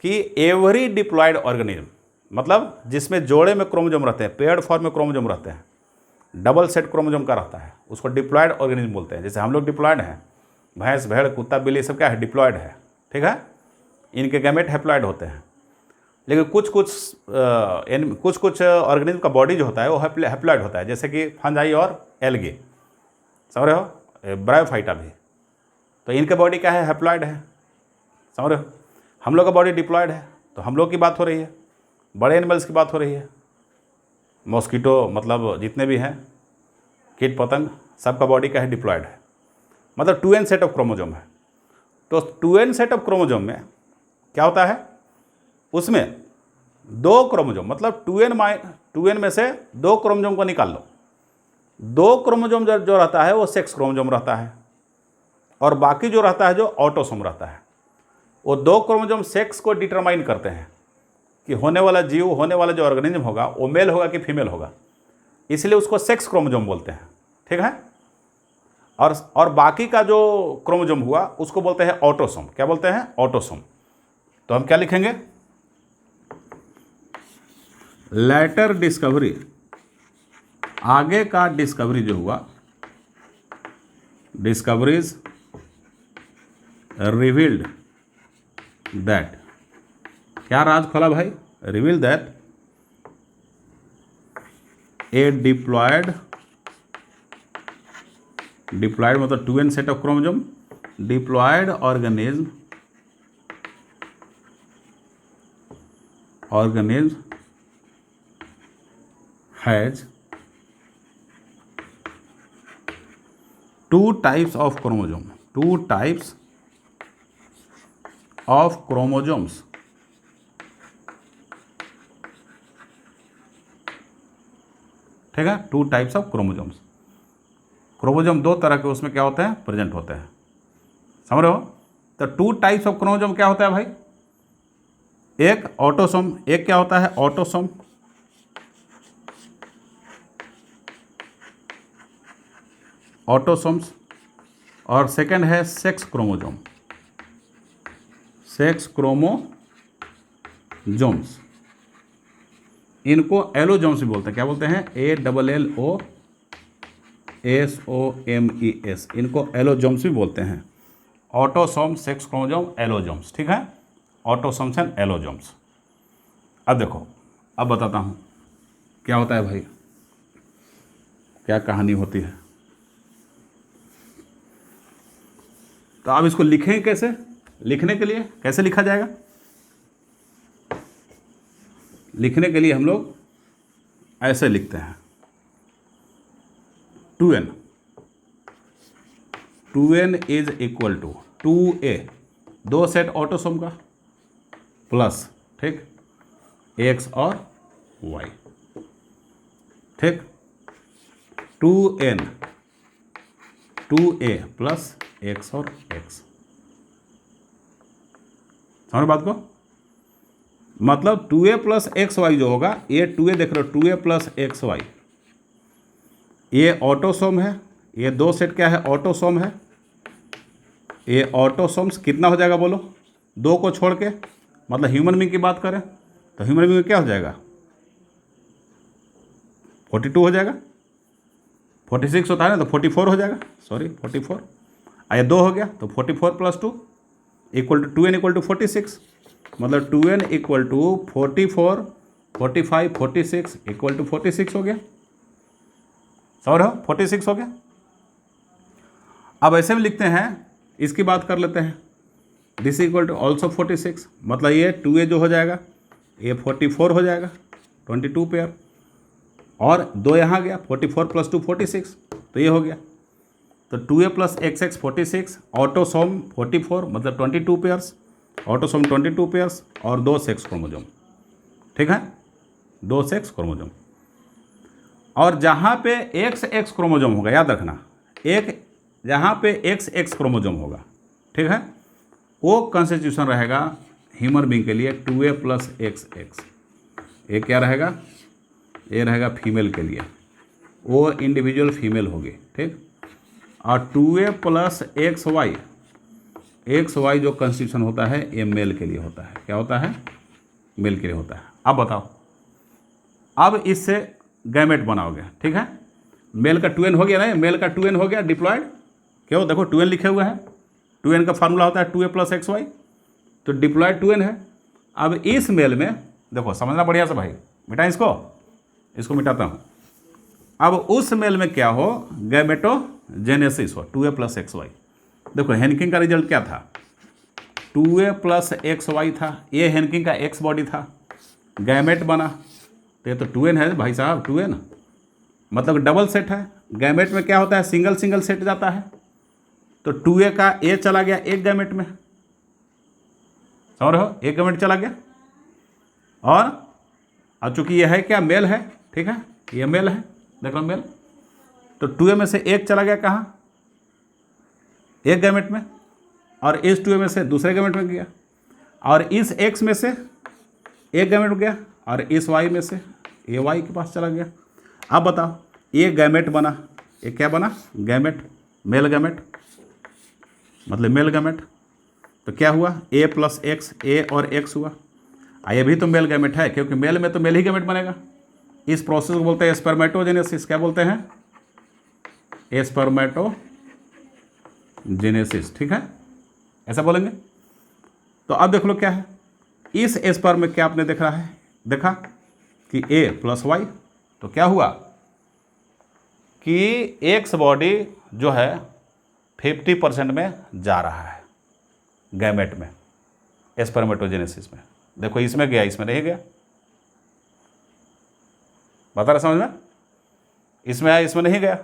कि एवरी डिप्लॉयड ऑर्गेनिज्म, मतलब जिसमें जोड़े में क्रोमोजोम रहते हैं, पेयर्ड फॉर्म में क्रोमोजोम रहते हैं, डबल सेट क्रोमोजोम का रहता है, उसको डिप्लॉयड ऑर्गेनिज्म बोलते हैं। जैसे हम लोग डिप्लॉयड हैं, भैंस भेड़ कुत्ता बिल्ली सब क्या है, डिप्लॉयड है, ठीक है, इनके गैमेट हैप्लॉयड होते हैं। लेकिन कुछ ऑर्गेनिज्म का बॉडी जो होता है वो हैप्लॉयड होता है, जैसे कि फंजाई और एल्गे, समझ रहे हो, ब्रायोफाइटा भी, तो इनके बॉडी क्या है, हैप्लॉयड है, समझ रहे हो। हम लोग का बॉडी डिप्लॉयड है, तो हम लोग की बात हो रही है, बड़े एनिमल्स की बात हो रही है, मॉस्किटो मतलब जितने भी हैं कीट पतंग, सबका बॉडी क्या है, डिप्लॉयड है, मतलब 2n सेट ऑफ क्रोमोजोम है। तो 2n सेट ऑफ क्रोमोजोम में क्या होता है, उसमें 2 क्रोमोजोम, मतलब 2n में से 2 क्रोमोजोम को निकाल लो, 2 क्रोमोजोम जो रहता है वो सेक्स क्रोमोजोम रहता है, और बाकी जो रहता है जो ऑटोसोम रहता है, वो 2 क्रोमोजोम सेक्स को डिटरमाइन करते हैं, कि होने वाला जीव, होने वाला जो ऑर्गेनिज्म होगा वो मेल होगा कि फीमेल होगा, इसलिए उसको सेक्स क्रोमोजोम बोलते हैं, ठीक है। और बाकी का जो क्रोमोजोम हुआ उसको बोलते हैं ऑटोसोम। क्या बोलते हैं? ऑटोसोम। तो हम क्या लिखेंगे? लेटर डिस्कवरी, आगे का डिस्कवरी जो हुआ, डिस्कवरीज रिवील्ड दैट, क्या राज खोला भाई? रिवील दैट ए डिप्लॉयड मतलब 2n set of chromosome, diploid organism has 2 types of chromosome, 2 types of chromosomes, ठीक है। 2 types of chromosomes, क्रोमोजोम 2 तरह के उसमें क्या होते हैं? प्रेजेंट होते हैं, समझ रहे हो? तो 2 टाइप्स ऑफ क्रोमोजोम क्या होता है भाई? एक ऑटोसोम, एक क्या होता है? ऑटोसोम, ऑटोसोम्स, और सेकंड है सेक्स क्रोमोजोम, सेक्स क्रोमोजोम्स। इनको एलोजोम्स भी बोलते हैं। क्या बोलते हैं? ALLOSOMES, इनको एलोजोम्स भी बोलते हैं। ऑटोसोम, सेक्स क्रोमोजोम, एलोजोम्स, ठीक है। Autosomes and allosomes. अब देखो, अब बताता हूँ क्या होता है भाई, क्या कहानी होती है। तो आप इसको लिखें कैसे? लिखने के लिए कैसे लिखा जाएगा? लिखने के लिए हम लोग ऐसे लिखते हैं, 2n is equal to 2a, 2 set autosome का, प्लस, ठीक, x और y, ठीक, 2a प्लस x और x। समझ बात को? मतलब 2a प्लस एक्स वाई जो होगा, ये 2a देख रहे हो, 2a प्लस एक्स वाई, ये ऑटोसोम है। ये 2 सेट क्या है? ऑटोसोम है। ये ऑटोसोम्स कितना हो जाएगा बोलो? 2 को छोड़ के, मतलब ह्यूमन बीइंग की बात करें तो ह्यूमन बीइंग में क्या हो जाएगा? 42 हो जाएगा। 46 होता है ना, तो 44 हो जाएगा, सॉरी 44। आया 2 हो गया, तो 44 plus 2 equal to 2n equal to 46, मतलब 2n equal to 44, 45, 46 equal to 46 हो गया। समझ रहे हो? 46 हो गया। अब ऐसे भी लिखते हैं, इसकी बात कर लेते हैं, दिस इक्वल टू ऑल्सो 46, मतलब ये 2a जो हो जाएगा ये 44 हो जाएगा, 22 पेयर, और 2 यहाँ गया, 44 प्लस 2 46, तो ये हो गया। तो 2a प्लस XX 46, ऑटोसोम 44 मतलब 22 पेयर्स, ऑटोसोम 22 पेयर्स, और 2 सेक्स क्रोमोजोम, ठीक है, 2 सेक्स क्रोमोजोम। और जहाँ पे XX क्रोमोजोम होगा, याद रखना, एक जहाँ पे XX क्रोमोजोम होगा, ठीक है, वो कॉन्स्टिट्यूशन रहेगा ह्यूमन बीइंग के लिए 2a प्लस XX। ये क्या रहेगा? ये रहेगा फीमेल के लिए, वो इंडिविजुअल फीमेल होगी, ठीक। और 2a प्लस XY जो कॉन्स्टिट्यूशन होता है ये मेल के लिए होता है। क्या होता है? मेल के लिए होता है। अब बताओ, अब इससे गैमेट बनाओगे, ठीक है। मेल का 2n हो गया ना, मेल का 2n हो गया डिप्लॉयड, क्यों? देखो 2n लिखे हुए हैं, 2n का फार्मूला होता है 2a प्लस XY, तो डिप्लॉयड 2n है। अब इस मेल में देखो, समझना बढ़िया से भाई, मिटा इसको मिटाता हूँ। अब उस मेल में क्या हो? गैमेटोजेनेसिस हो, 2a प्लस XY। देखो हेनकिंग का रिजल्ट क्या था? 2a प्लस XY था, ये हेनकिंग का X बॉडी था, गैमेट बना, तो ये तो 2n है भाई साहब, 2n मतलब डबल सेट है। गैमेट में क्या होता है? सिंगल सिंगल सेट जाता है, तो 2a का a चला गया एक गैमेट में, समझ रहे हो? एक गैमेट चला गया, और अब चूंकि ये है क्या? मेल है, ठीक है, ये मेल है, देख लो मेल, तो 2a में से एक चला गया कहाँ? एक गैमेट में, और इस 2a में से दूसरे गैमेट में गया, और इस x में से एक गैमेट हो गया और इस वाई में से ये वाई के पास चला गया। अब बताओ ये गैमेट बना, ये क्या बना? गैमेट, मेल गैमेट, मतलब मेल गैमेट। तो क्या हुआ? ए प्लस एक्स, ए और एक्स हुआ। ये भी तो मेल गैमेट है, क्योंकि मेल में तो मेल ही गैमेट बनेगा। इस प्रोसेस को बोलते हैं स्पर्मेटोजेनेसिस। क्या बोलते हैं? स्पर्मेटोजेनेसिस, ठीक है, ऐसा बोलेंगे। तो अब देख लो क्या है इस स्पर्म में, क्या आपने देखा कि ए प्लस वाई, तो क्या हुआ कि एक्स बॉडी जो है 50% में जा रहा है गैमेट में, स्पर्मेटोजेनेसिस में। देखो इसमें गया, इसमें नहीं गया, बता रहे समझ में? इसमें आया, इसमें नहीं गया।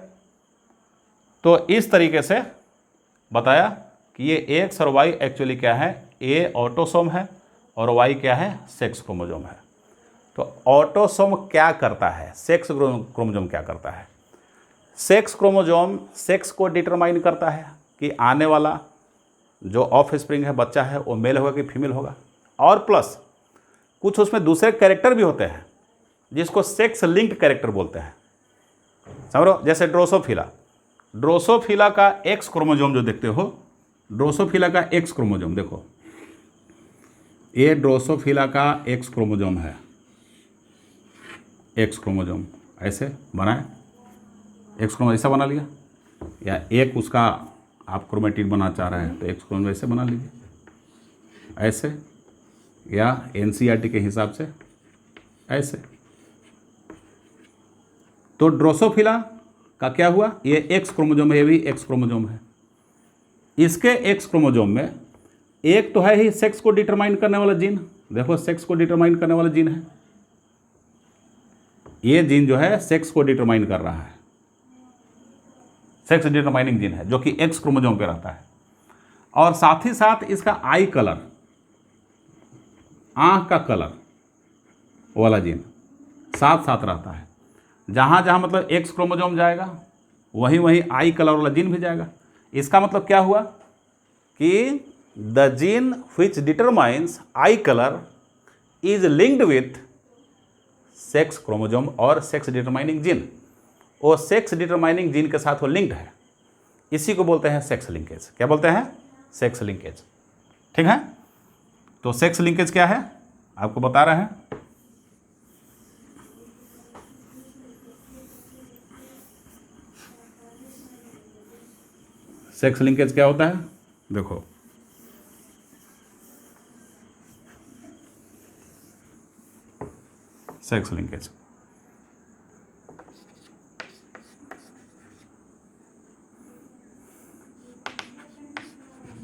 तो इस तरीके से बताया कि ये एक्स और वाई एक्चुअली क्या है? ए ऑटोसोम है और वाई क्या है? सेक्स क्रोमोजोम है। तो ऑटोसोम क्या करता है? सेक्स क्रोमोजोम क्या करता है? सेक्स क्रोमोजोम सेक्स को डिटरमाइन करता है कि आने वाला जो ऑफ स्प्रिंग है, बच्चा है, वो मेल होगा कि फीमेल होगा। और प्लस कुछ उसमें दूसरे कैरेक्टर भी होते हैं जिसको सेक्स लिंक्ड कैरेक्टर बोलते हैं, समझो। जैसे ड्रोसोफिला का एक्स क्रोमोजोम जो देखते हो, ड्रोसोफिला का एक्स क्रोमोजोम देखो, ये ड्रोसोफिला का एक्स क्रोमोजोम है। एक्स क्रोमोजोम ऐसे बनाए, एक्स क्रोमोजोम ऐसा बना लिया, या एक उसका आप क्रोमेटिड बनाना चाह रहे हैं तो एक्स क्रोमोजोम ऐसे बना लीजिए, ऐसे, या एनसीईआरटी के हिसाब से ऐसे। तो ड्रोसोफिला का क्या हुआ? ये एक्स क्रोमोजोम है, ये भी एक्स क्रोमोजोम है। इसके एक्स क्रोमोजोम में एक तो है ही सेक्स को डिटरमाइन करने वाला जीन, देखो सेक्स को डिटरमाइन करने वाला जीन है, ये जीन जो है सेक्स को डिटरमाइन कर रहा है, सेक्स डिटरमाइनिंग जीन है, जो कि एक्स क्रोमोजोम पे रहता है। और साथ ही साथ इसका आई कलर, आंख का कलर वाला जीन साथ साथ रहता है। जहाँ जहाँ मतलब एक्स क्रोमोजोम जाएगा वहीं वहीं आई कलर वाला जीन भी जाएगा। इसका मतलब क्या हुआ कि the gene which determines I colour is linked with sex chromosome और सेक्स डिटरमाइनिंग जीन, वो सेक्स डिटरमाइनिंग जीन के साथ वो लिंक्ड है। इसी को बोलते हैं सेक्स लिंकेज। क्या बोलते हैं? सेक्स लिंकेज, ठीक है। तो सेक्स लिंकेज क्या है आपको बता रहे हैं। सेक्स लिंकेज क्या होता है? देखो, sex linkage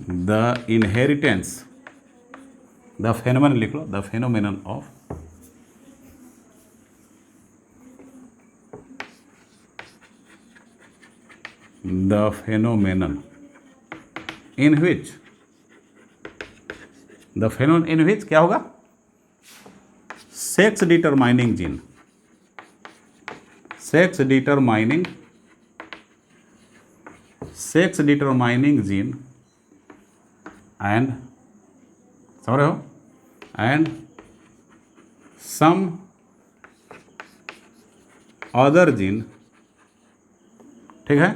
the inheritance, the phenomenon लिख लो, the phenomenon of the phenomenon in which, the phenomenon in which क्या होगा? sex determining gene, sex determining gene and समझ रहे हो, and some other gene, ठीक है,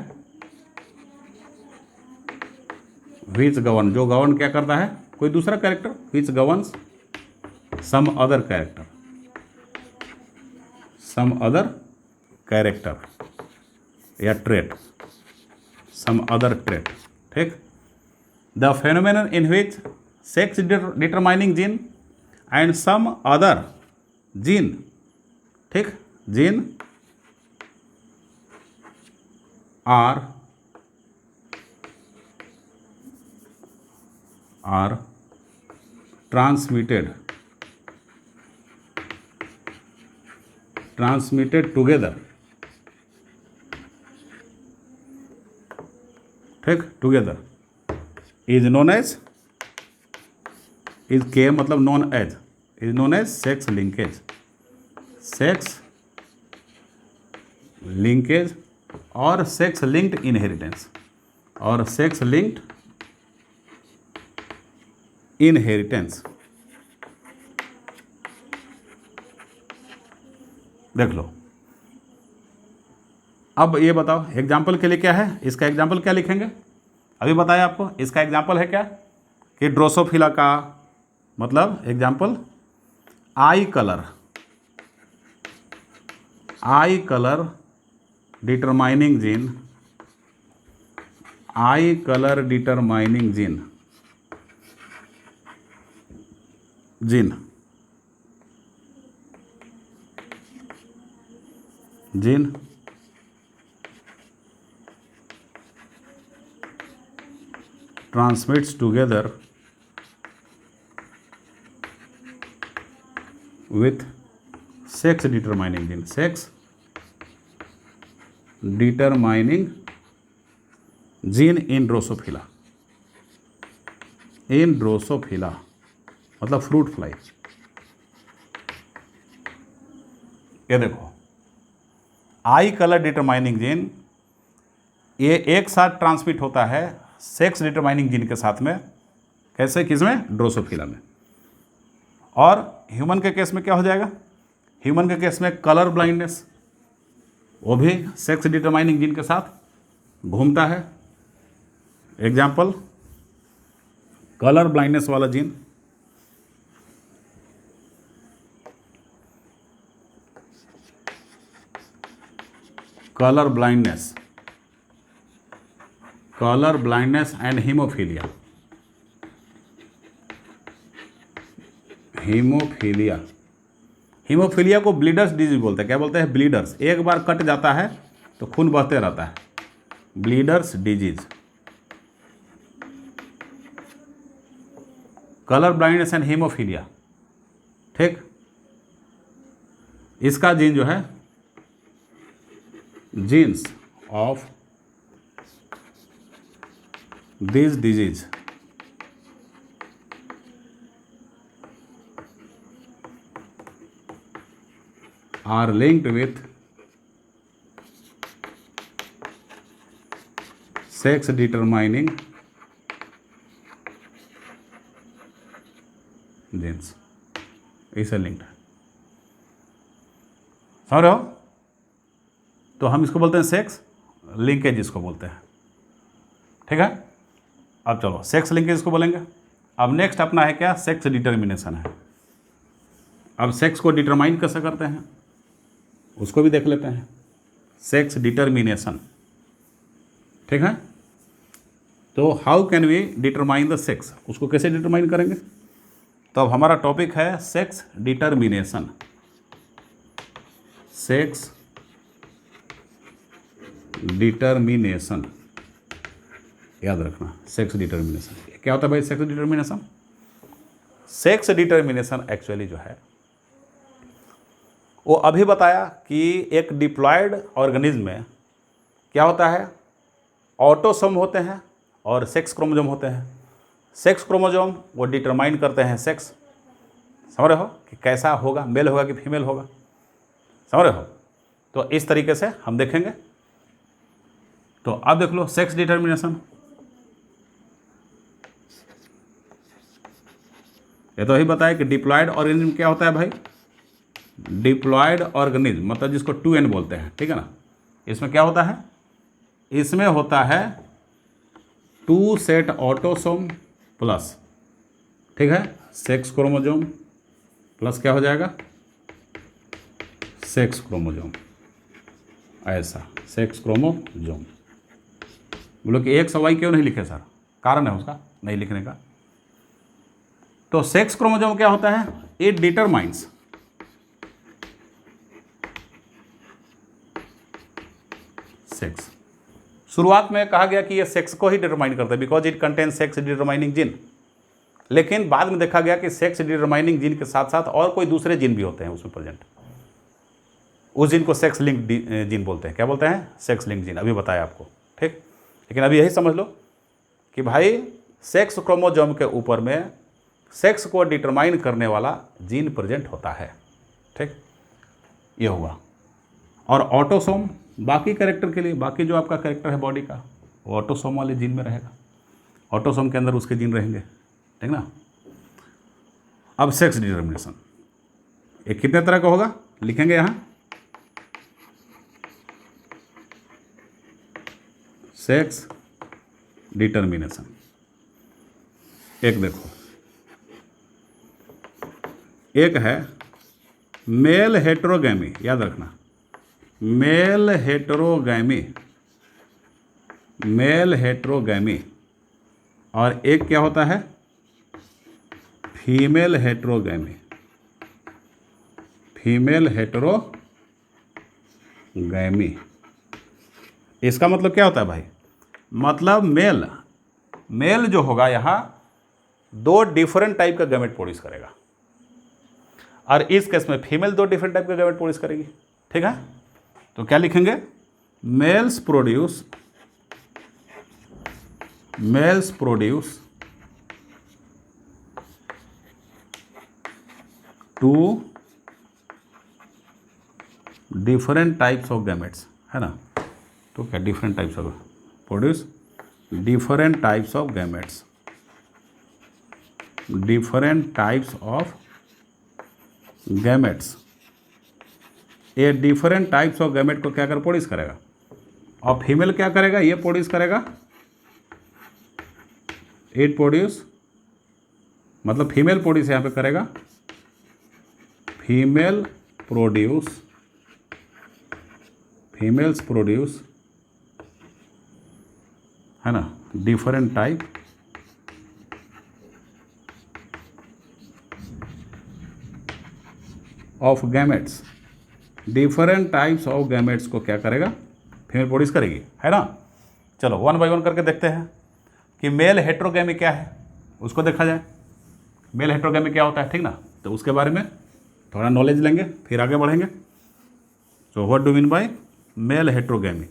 which govern, जो गवर्न क्या करता है? कोई दूसरा character, which governs some other character, some other character या trait, some other trait, ठीक। the phenomenon in which sex determining gene and some other gene, ठीक, gene are transmitted together, ठीक, together is known as, is के मतलब known as, is known as sex linkage, sex linkage और sex linked inheritance, और sex linked inheritance, देख लो। अब ये बताओ एग्जाम्पल के लिए क्या है, इसका एग्जाम्पल क्या लिखेंगे? अभी बताया आपको, इसका एग्जाम्पल है क्या कि ड्रोसोफिला का मतलब example I colour determining gene, I colour determining gene transmits together with sex determining gene, sex determining gene in Drosophila, in Drosophila मतलब फ्रूट फ्लाई। ये देखो आई कलर डिटरमाइनिंग जीन, ये एक साथ ट्रांसमिट होता है सेक्स डिटरमाइनिंग जीन के साथ में। कैसे? किसमें? ड्रोसोफिला में। और ह्यूमन के केस में क्या हो जाएगा? ह्यूमन के केस में कलर ब्लाइंडनेस, वो भी सेक्स डिटरमाइनिंग जीन के साथ घूमता है। एग्जाम्पल कलर ब्लाइंडनेस वाला gene, colour blindness and haemophilia. Haemophilia को ब्लीडर्स डिजीज बोलते हैं। क्या बोलते हैं? ब्लीडर्स। एक बार कट जाता है तो खून बहते रहता है, bleeders disease. Colour blindness and haemophilia, ठीक। इसका जीन जो है, jeans of this disease are linked with sex determining genes, इससे लिंक्ड है। समझ रहे हो? तो हम इसको बोलते हैं सेक्स लिंकेज, इसको बोलते हैं, ठीक है। अब चलो सेक्स लिंकेज इसको बोलेंगे। अब नेक्स्ट अपना है क्या? सेक्स डिटर्मिनेशन है। अब सेक्स को डिटरमाइन कैसे करते हैं उसको भी देख लेते हैं। सेक्स डिटर्मिनेशन, ठीक है। तो how can we determine the sex, उसको कैसे डिटरमाइन करेंगे? तो अब हमारा टॉपिक है सेक्स डिटर्मिनेशन। सेक्स डिटर्मिनेशन, याद रखना, सेक्स डिटर्मिनेशन क्या होता है भाई? Sex determination, sex determination actually जो है वो अभी बताया कि एक डिप्लॉयड ऑर्गेनिज्म में क्या होता है? ऑटोसोम होते हैं और सेक्स क्रोमोसोम होते हैं। सेक्स क्रोमोसोम वो डिटरमाइन करते हैं सेक्स, समझ रहे हो, कि कैसा होगा, मेल होगा कि फीमेल होगा, समझ रहे हो। तो इस तरीके से हम देखेंगे। तो अब देख लो सेक्स डिटर्मिनेशन, ये तो अभी बताया कि डिप्लॉयड ऑर्गेनिज्म क्या होता है भाई? डिप्लॉयड ऑर्गेनिज्म मतलब जिसको 2N बोलते हैं, ठीक है ना। इसमें क्या होता है? इसमें होता है 2 सेट ऑटोसोम प्लस, ठीक है, सेक्स क्रोमोसोम प्लस क्या हो जाएगा? सेक्स क्रोमोसोम, ऐसा सेक्स क्रोमोसोम। बोलो कि एक सवाई क्यों नहीं लिखे सर? कारण है उसका नहीं लिखने का। तो सेक्स क्रोमोसोम क्या होता है? It determines sex. शुरुआत में कहा गया कि ये सेक्स को ही डिटरमाइन करता है because it contain sex determining gene, लेकिन बाद में देखा गया कि सेक्स डिटरमाइनिंग जीन के साथ साथ और कोई दूसरे जीन भी होते हैं उसमें प्रेजेंट। उस जीन को सेक्स लिंक जीन बोलते हैं। क्या बोलते हैं? सेक्स लिंक जीन, अभी बताया आपको, ठीक। लेकिन अभी यही समझ लो कि भाई सेक्स क्रोमोसोम के ऊपर में सेक्स को डिटरमाइन करने वाला जीन प्रेजेंट होता है, ठीक। ये हुआ। और ऑटोसोम बाकी कैरेक्टर के लिए, बाकी जो आपका कैरेक्टर है बॉडी का, वो ऑटोसोम वाले जीन में रहेगा। ऑटोसोम के अंदर उसके जीन रहेंगे, ठीक ना। अब सेक्स डिटर्मिनेशन ये कितने तरह का होगा लिखेंगे यहाँ। Sex determination. एक देखो, एक है मेल हेटेरोगैमी, याद रखना, मेल हेटेरोगैमी, मेल हेटेरोगैमी, और एक क्या होता है, फीमेल हेटेरोगैमी, फीमेल हेटेरोगैमी। इसका मतलब क्या होता है भाई, मतलब मेल जो होगा यहाँ दो डिफरेंट टाइप का गैमेट प्रोड्यूस करेगा, और इस केस में फीमेल दो डिफरेंट टाइप का गैमेट प्रोड्यूस करेगी। ठीक है, तो क्या लिखेंगे, males produce two different types of gametes, है ना। तो क्या different types of produce different types of gametes, different types of gametes. ये डिफरेंट टाइप्स ऑफ गैमेट को क्या कर प्रोड्यूस करेगा, और फीमेल क्या करेगा, ये प्रोड्यूस करेगा, इट प्रोड्यूस, मतलब फीमेल प्रोड्यूस यहाँ पे करेगा, फीमेल्स प्रोड्यूस, है ना, different type of gametes, different types of gametes को क्या करेगा, फीमेल प्रोड्यूस करेगी, है ना। चलो वन बाय वन करके देखते हैं कि मेल हेटेरोगैमी क्या है, उसको देखा जाए। मेल हेटेरोगैमी क्या होता है, ठीक ना, तो उसके बारे में थोड़ा नॉलेज लेंगे, फिर आगे बढ़ेंगे। तो what do mean by male heterogamy.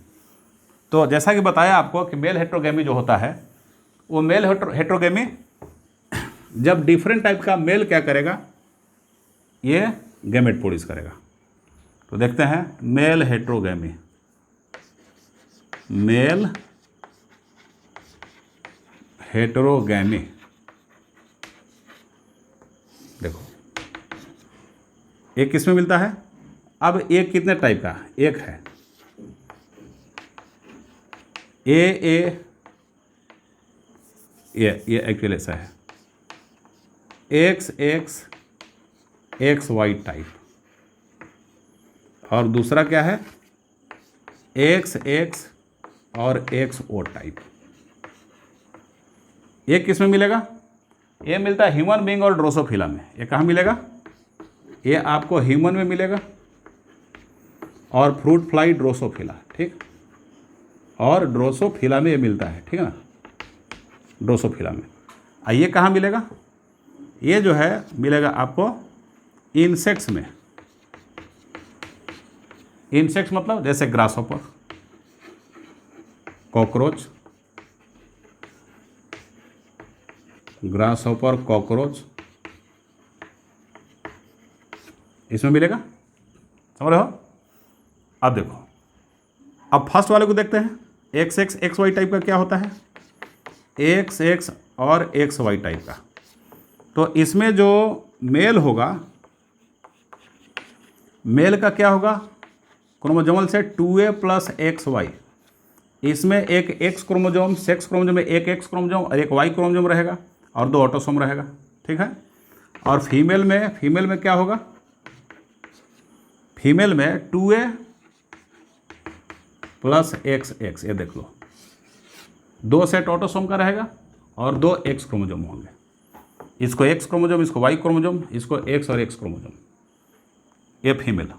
तो जैसा कि बताया आपको कि मेल हेटेरोगैमी जो होता है, वो मेल हेटेरोगैमी जब डिफरेंट टाइप का मेल क्या करेगा, ये गैमेट प्रोड्यूस करेगा। तो देखते हैं मेल हेटेरोगैमी, मेल हेटेरोगैमी, देखो एक किसमें मिलता है, अब एक कितने टाइप का, एक है ये एक्चुअली ऐसा है, एक्स वाई टाइप, और दूसरा क्या है, एक्स और XO टाइप। ये किस में मिलेगा, ये मिलता है ह्यूमन बीइंग और ड्रोसोफिला में। ये कहाँ मिलेगा, ये आपको ह्यूमन में मिलेगा और फ्रूट फ्लाई ड्रोसोफिला, ठीक, और ड्रोसोफिला में ये मिलता है, ठीक है ना, ड्रोसोफिला में। ये कहाँ मिलेगा, ये जो है मिलेगा आपको इंसेक्ट्स में। इंसेक्ट्स मतलब जैसे ग्रासहॉपर, कॉकरोच, कॉकरोच, इसमें मिलेगा, समझ रहे हो। अब देखो, अब फर्स्ट वाले को देखते हैं, XY टाइप का क्या होता है, XX और XY टाइप का। तो इसमें जो मेल होगा, मेल का क्या होगा, क्रोमोजोमल सेट 2A + XY। इसमें एक X क्रोमोजोम, सेक्स क्रोमोजोम में एक X क्रोमोजोम और एक Y क्रोमोजोम रहेगा, और 2 ऑटोसोम रहेगा, ठीक है। और फीमेल में क्या होगा, फीमेल में 2A + XX, ये देख लो, 2 सेट ऑटोसोम का रहेगा और 2 X क्रोमोजोम होंगे। इसको X क्रोमोजोम, इसको Y क्रोमोजोम, इसको X और X क्रोमोजोम, ये फीमेल।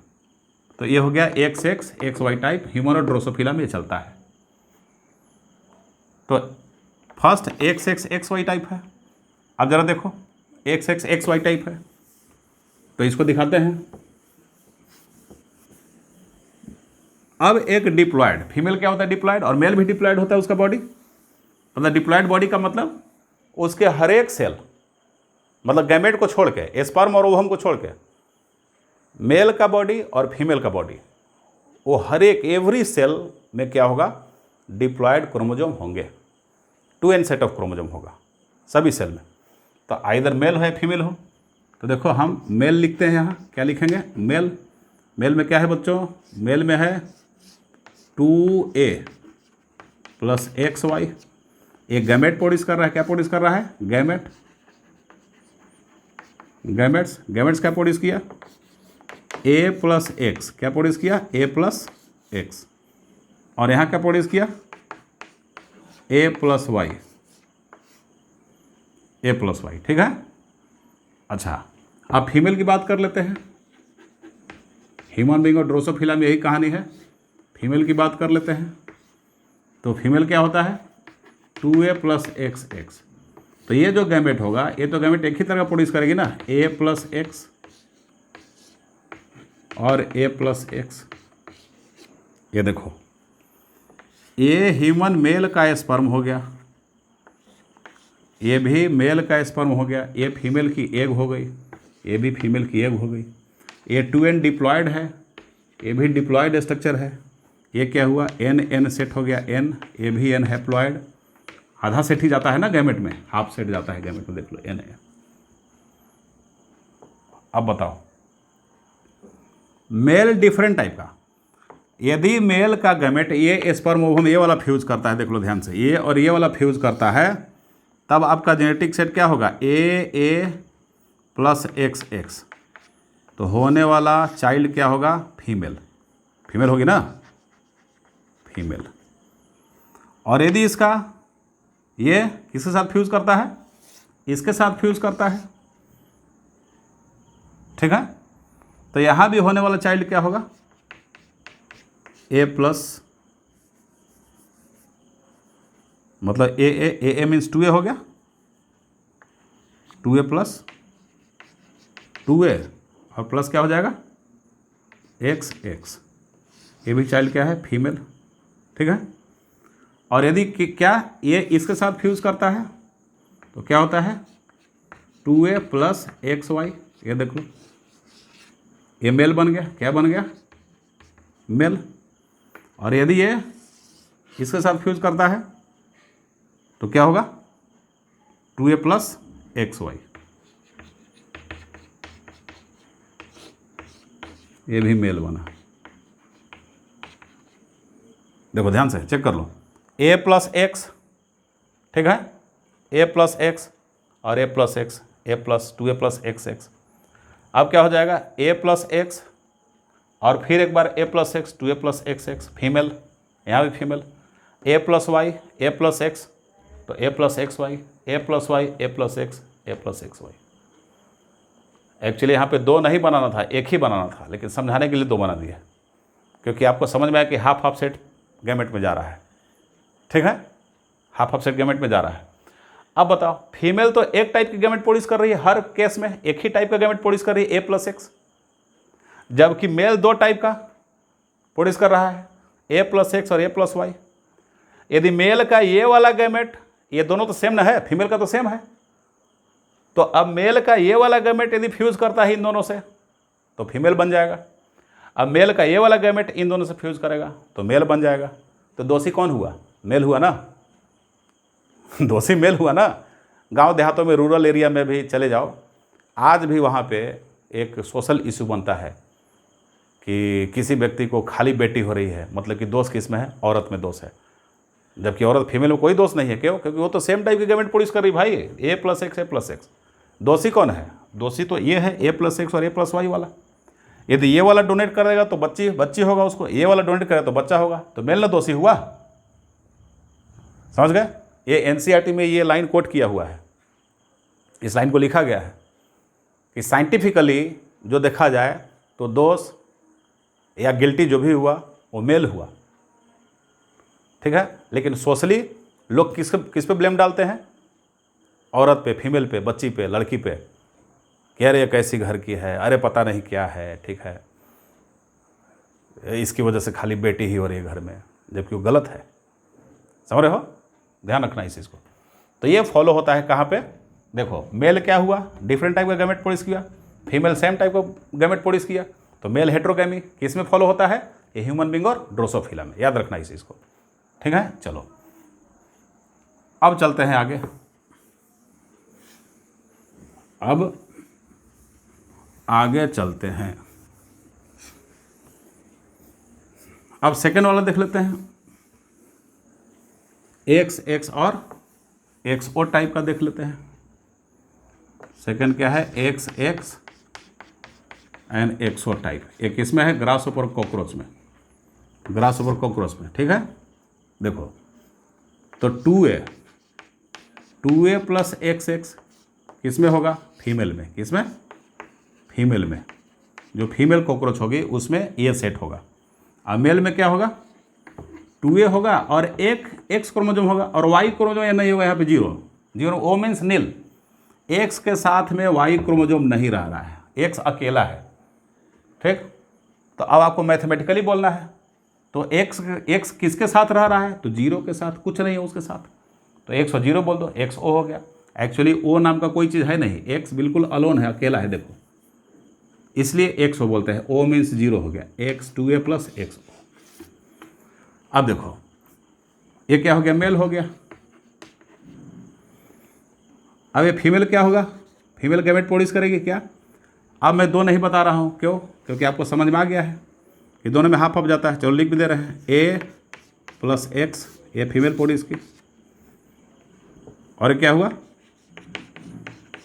तो ये हो गया XX XY टाइप, ह्यूमन और ड्रोसोफिला में चलता है। तो फर्स्ट XX XY टाइप है। अब जरा देखो, XX XY टाइप है, तो इसको दिखाते हैं। अब एक डिप्लॉयड, फीमेल क्या होता है, डिप्लॉयड, और मेल भी डिप्लॉयड होता है उसका बॉडी। मतलब डिप्लॉयड बॉडी का मतलब उसके हर एक सेल, मतलब गैमेट को छोड़ के, स्पर्म और ओवम को छोड़ के, मेल का बॉडी और फीमेल का बॉडी, वो हर एक एवरी सेल में क्या होगा, डिप्लॉयड क्रोमोजोम होंगे, 2n सेट ऑफ क्रोमोजोम होगा सभी सेल में। तो आइदर मेल हो या फीमेल हो। तो देखो हम मेल लिखते हैं, यहाँ क्या लिखेंगे, मेल में क्या है बच्चों, मेल में है 2A प्लस एक्स वाई। एक गैमेट प्रोड्यूस कर रहा है, क्या प्रोड्यूस कर रहा है? गैमेट। गैमेट्स क्या प्रोड्यूस किया? ए प्लस एक्स। क्या प्रोड्यूस किया? ए प्लस एक्स। और यहाँ क्या प्रोड्यूस किया? ए प्लस वाई। ए प्लस वाई, ठीक है। अच्छा, अब फीमेल की बात कर लेते हैं। ह्यूमन बीइंग और ड्रोसोफिला में यही कहानी है। फीमेल की बात कर लेते हैं। तो फीमेल क्या होता है? 2a plus X x. तो ये जो गैमेट होगा, ये तो गैमेट एक ही तरह का प्रोड्यूस करेगी ना, a प्लस एक्स और a प्लस एक्स। ये देखो, ये ह्यूमन मेल का स्पर्म हो गया, ये भी मेल का स्पर्म हो गया, ये फीमेल की एग हो गई, ये भी फीमेल की एग हो गई। ये 2n डिप्लॉयड है, ये भी डिप्लॉयड स्ट्रक्चर है। ये क्या हुआ? n सेट हो गया, n, ये भी n हैप्लॉयड। आधा सेट ही जाता है ना गैमेट में, हाफ सेट जाता है गैमेट में, देख लो n है। अब बताओ, मेल डिफरेंट टाइप का, यदि मेल का गैमेट ये स्पर्म ओवम ये वाला फ्यूज करता है, देख लो ध्यान से, ये और ये वाला फ्यूज करता है, तब आपका जेनेटिक सेट क्या होगा? ए प्लस एक्स एक्स। तो होने वाला चाइल्ड क्या होगा? फीमेल। फीमेल होगी ना, फीमेल। और यदि इसका ये किसके साथ फ्यूज करता है? इसके साथ फ्यूज करता है, ठीक है। तो यहां भी होने वाला चाइल्ड क्या होगा? ए प्लस, मतलब ए मीन्स 2a हो गया, 2a प्लस 2a और प्लस क्या हो जाएगा? X x. ये भी चाइल्ड क्या है? फीमेल, ठीक है। और यदि क्या ये इसके साथ फ्यूज करता है तो क्या होता है? 2a plus X Y. ये देख लो, ये मेल बन गया, क्या बन गया? मेल। और यदि ये इसके साथ फ्यूज करता है तो क्या होगा? 2a plus X Y. ये भी मेल बना। देखो ध्यान से चेक कर लो, a प्लस एक्स, ठीक है, a प्लस एक्स और a plus X, a plus 2a plus X x. अब क्या हो जाएगा? a प्लस एक्स और फिर एक बार a plus X, 2a plus X X, female, यहाँ भी female. a plus Y, a plus X, तो a plus X Y, a plus Y, a plus X, a plus X Y. Actually यहाँ पे दो नहीं बनाना था, एक ही बनाना था, लेकिन समझाने के लिए दो बना दिया, क्योंकि आपको समझ में आया कि हाफ हाफ सेट गैमेट में जा रहा है, ठीक है, हाफ हाफ सेट गैमेट में जा रहा है। अब बताओ, फीमेल तो एक टाइप की गैमेट प्रोड्यूस कर रही है, हर केस में एक ही टाइप का गैमेट प्रोड्यूस कर रही है, ए प्लस एक्स, जबकि मेल दो टाइप का प्रोड्यूस कर रहा है, ए प्लस एक्स और ए प्लस वाई। यदि मेल का ये वाला गैमेट, ये दोनों तो सेम ना है, फीमेल का तो सेम है, तो अब मेल का ये वाला गैमेट यदि फ्यूज करता है इन दोनों से तो फीमेल बन जाएगा। अब मेल का ये वाला गैमेट इन दोनों से फ्यूज करेगा तो मेल बन जाएगा। तो दोषी कौन हुआ? मेल हुआ ना, दोषी मेल हुआ ना। गांव देहातों में, रूरल एरिया में भी चले जाओ, आज भी वहाँ पे एक सोशल इशू बनता है कि किसी व्यक्ति को खाली बेटी हो रही है, मतलब कि दोष किस में है? औरत में दोष है, जबकि औरत फीमेल में कोई दोष नहीं है। क्यों? क्योंकि वो तो सेम टाइप की गैमेट प्रोड्यूस कर रही भाई, ए प्लस एक्स, ए प्लस एक्स। दोषी कौन है? दोषी तो ये है, ए प्लस एक्स और ए प्लस वाई वाला। यदि ये वाला डोनेट करेगा तो बच्ची होगा उसको, ये वाला डोनेट करेगा तो बच्चा होगा, तो मेल ना दोषी हुआ। समझ गए? ये एनसीईआरटी में ये लाइन कोट किया हुआ है, इस लाइन को लिखा गया है कि साइंटिफिकली जो देखा जाए तो दोष या गिल्टी जो भी हुआ वो मेल हुआ, ठीक है। लेकिन सोशली लोग किस पे ब्लेम डालते हैं? औरत पे, फीमेल पे, बच्ची पे, लड़की पे, कि अरे ये कैसी घर की है, अरे पता नहीं क्या है, ठीक है, इसकी वजह से खाली बेटी ही हो रही है घर में, जबकि वो गलत है। समझ रहे हो? ध्यान रखना इस चीज़ को। तो ये फॉलो होता है कहाँ पे? देखो, मेल क्या हुआ? डिफरेंट टाइप का गैमेट प्रोड्यूस किया, फीमेल सेम टाइप का गैमेट प्रोड्यूस किया, तो मेल हेट्रोगैमी किस में फॉलो होता है? ये ह्यूमन बीइंग और ड्रोसोफिला में। याद रखना इस चीज़ को, ठीक है। चलो अब चलते हैं आगे। अब आगे चलते हैं, अब सेकेंड वाला देख लेते हैं। एक्स एक्स और एक्स ओ टाइप का देख लेते हैं। सेकंड क्या है, X X and X O type. एक इसमें है ग्रास ऊपर कॉकरोच में, ग्रास ऊपर कॉकरोच में, ठीक है। देखो तो 2a प्लस एक्स एक्स किस में होगा, फीमेल में। किस में, फीमेल में। जो फीमेल कॉकरोच होगी उसमें ये सेट होगा। और मेल में क्या होगा, 2a होगा और एक एक्स क्रोमोजोम होगा और वाई क्रोमोजोम या नहीं होगा, यहाँ पे जीरो जीरो, ओ मीन्स नील। एक्स के साथ में वाई क्रोमोजोम नहीं रह रहा है, एक्स अकेला है, ठीक। तो अब आपको मैथमेटिकली बोलना है, तो एक्स एक्स किसके साथ रह रहा है, तो जीरो के साथ, कुछ नहीं है उसके साथ, तो एक्स और जीरो बोल दो, एक्स ओ हो गया। एक्चुअली ओ नाम का कोई चीज़ है नहीं, एक्स बिल्कुल अलोन है, अकेला है, देखो, इसलिए एक्स ओ बोलते हैं। ओ मीन्स जीरो हो गया, एक्स 2a प्लस एक्स ओ। अब देखो ये क्या हो गया, मेल हो गया। अब ये फीमेल क्या होगा, फीमेल गैमेट प्रोड्यूस करेगी क्या। अब मैं दो नहीं बता रहा हूँ, क्यों, क्योंकि आपको समझ में आ गया है कि दोनों में हाफ हाफ जाता है। चलो लिख भी दे रहे हैं, ए प्लस एक्स, ये फीमेल प्रोड्यूस की, और क्या हुआ,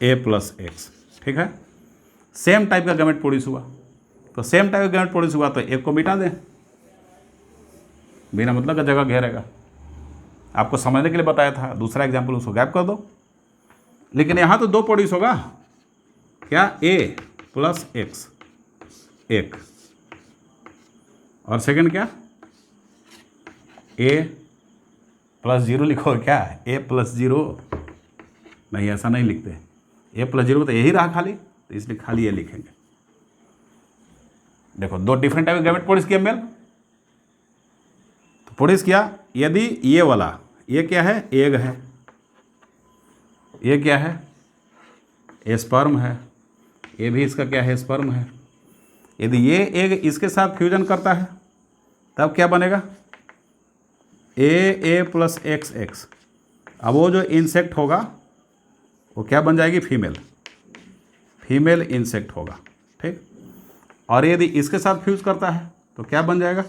ए प्लस एक्स, ठीक है। सेम टाइप का गैमेट प्रोड्यूस हुआ, तो सेम टाइप का गैमेट प्रोड्यूस हुआ तो एक को मिटा दें, बिना मतलब का जगह घेरेगा। आपको समझने के लिए बताया था, दूसरा एग्जाम्पल उसको गैप कर दो। लेकिन यहाँ तो दो प्रोड्यूस होगा, क्या, ए प्लस एक्स एक, और सेकंड क्या, ए प्लस जीरो लिखो, क्या, ए प्लस जीरो, नहीं ऐसा नहीं लिखते, ए प्लस जीरो तो यही रहा खाली, तो इसलिए खाली ये लिखेंगे। देखो दो डिफरेंट टाइप के गैमेट प्रोड्यूस किया मेल, तो प्रोड्यूस किया। यदि ये वाला, ये क्या है, एग है, ये क्या है, स्पर्म है, ये भी इसका क्या है, स्पर्म है। यदि ये एग इसके साथ फ्यूजन करता है तब क्या बनेगा, ए प्लस एक्स एक्स। अब वो जो इंसेक्ट होगा वो क्या बन जाएगी, फीमेल, फीमेल इंसेक्ट होगा, ठीक। और यदि इसके साथ फ्यूज करता है तो क्या बन जाएगा,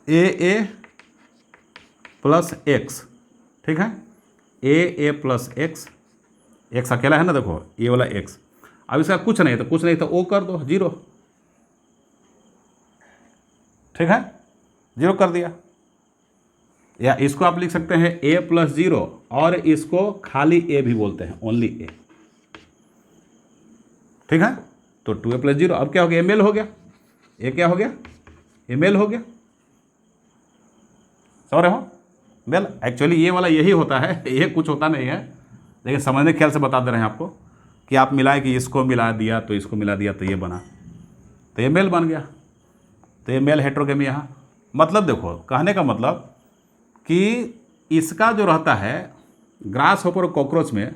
ए प्लस एक्स, ठीक है। ए प्लस एक्स, एक्स अकेला है ना, देखो ये वाला एक्स। अब इसका कुछ नहीं तो कुछ नहीं तो ओ कर दो, जीरो, ठीक है, जीरो कर दिया। या इसको आप लिख सकते हैं ए प्लस जीरो, और इसको खाली ए भी बोलते हैं, ओनली ए, ठीक है। तो 2a प्लस जीरो, अब क्या हो गया, मेल हो गया। ये क्या हो गया, ये मेल हो गया, समझ रहे हो, मेल। एक्चुअली ये वाला यही होता है, ये कुछ होता नहीं है, लेकिन समझने के ख्याल से बता दे रहे हैं आपको कि आप मिलाए कि इसको मिला दिया तो इसको मिला दिया तो ये बना, तो ये मेल बन गया। तो ये मेल हेट्रोगेमी यहाँ, मतलब देखो कहने का मतलब कि इसका जो रहता है ग्रास होपर और कॉकरोच में,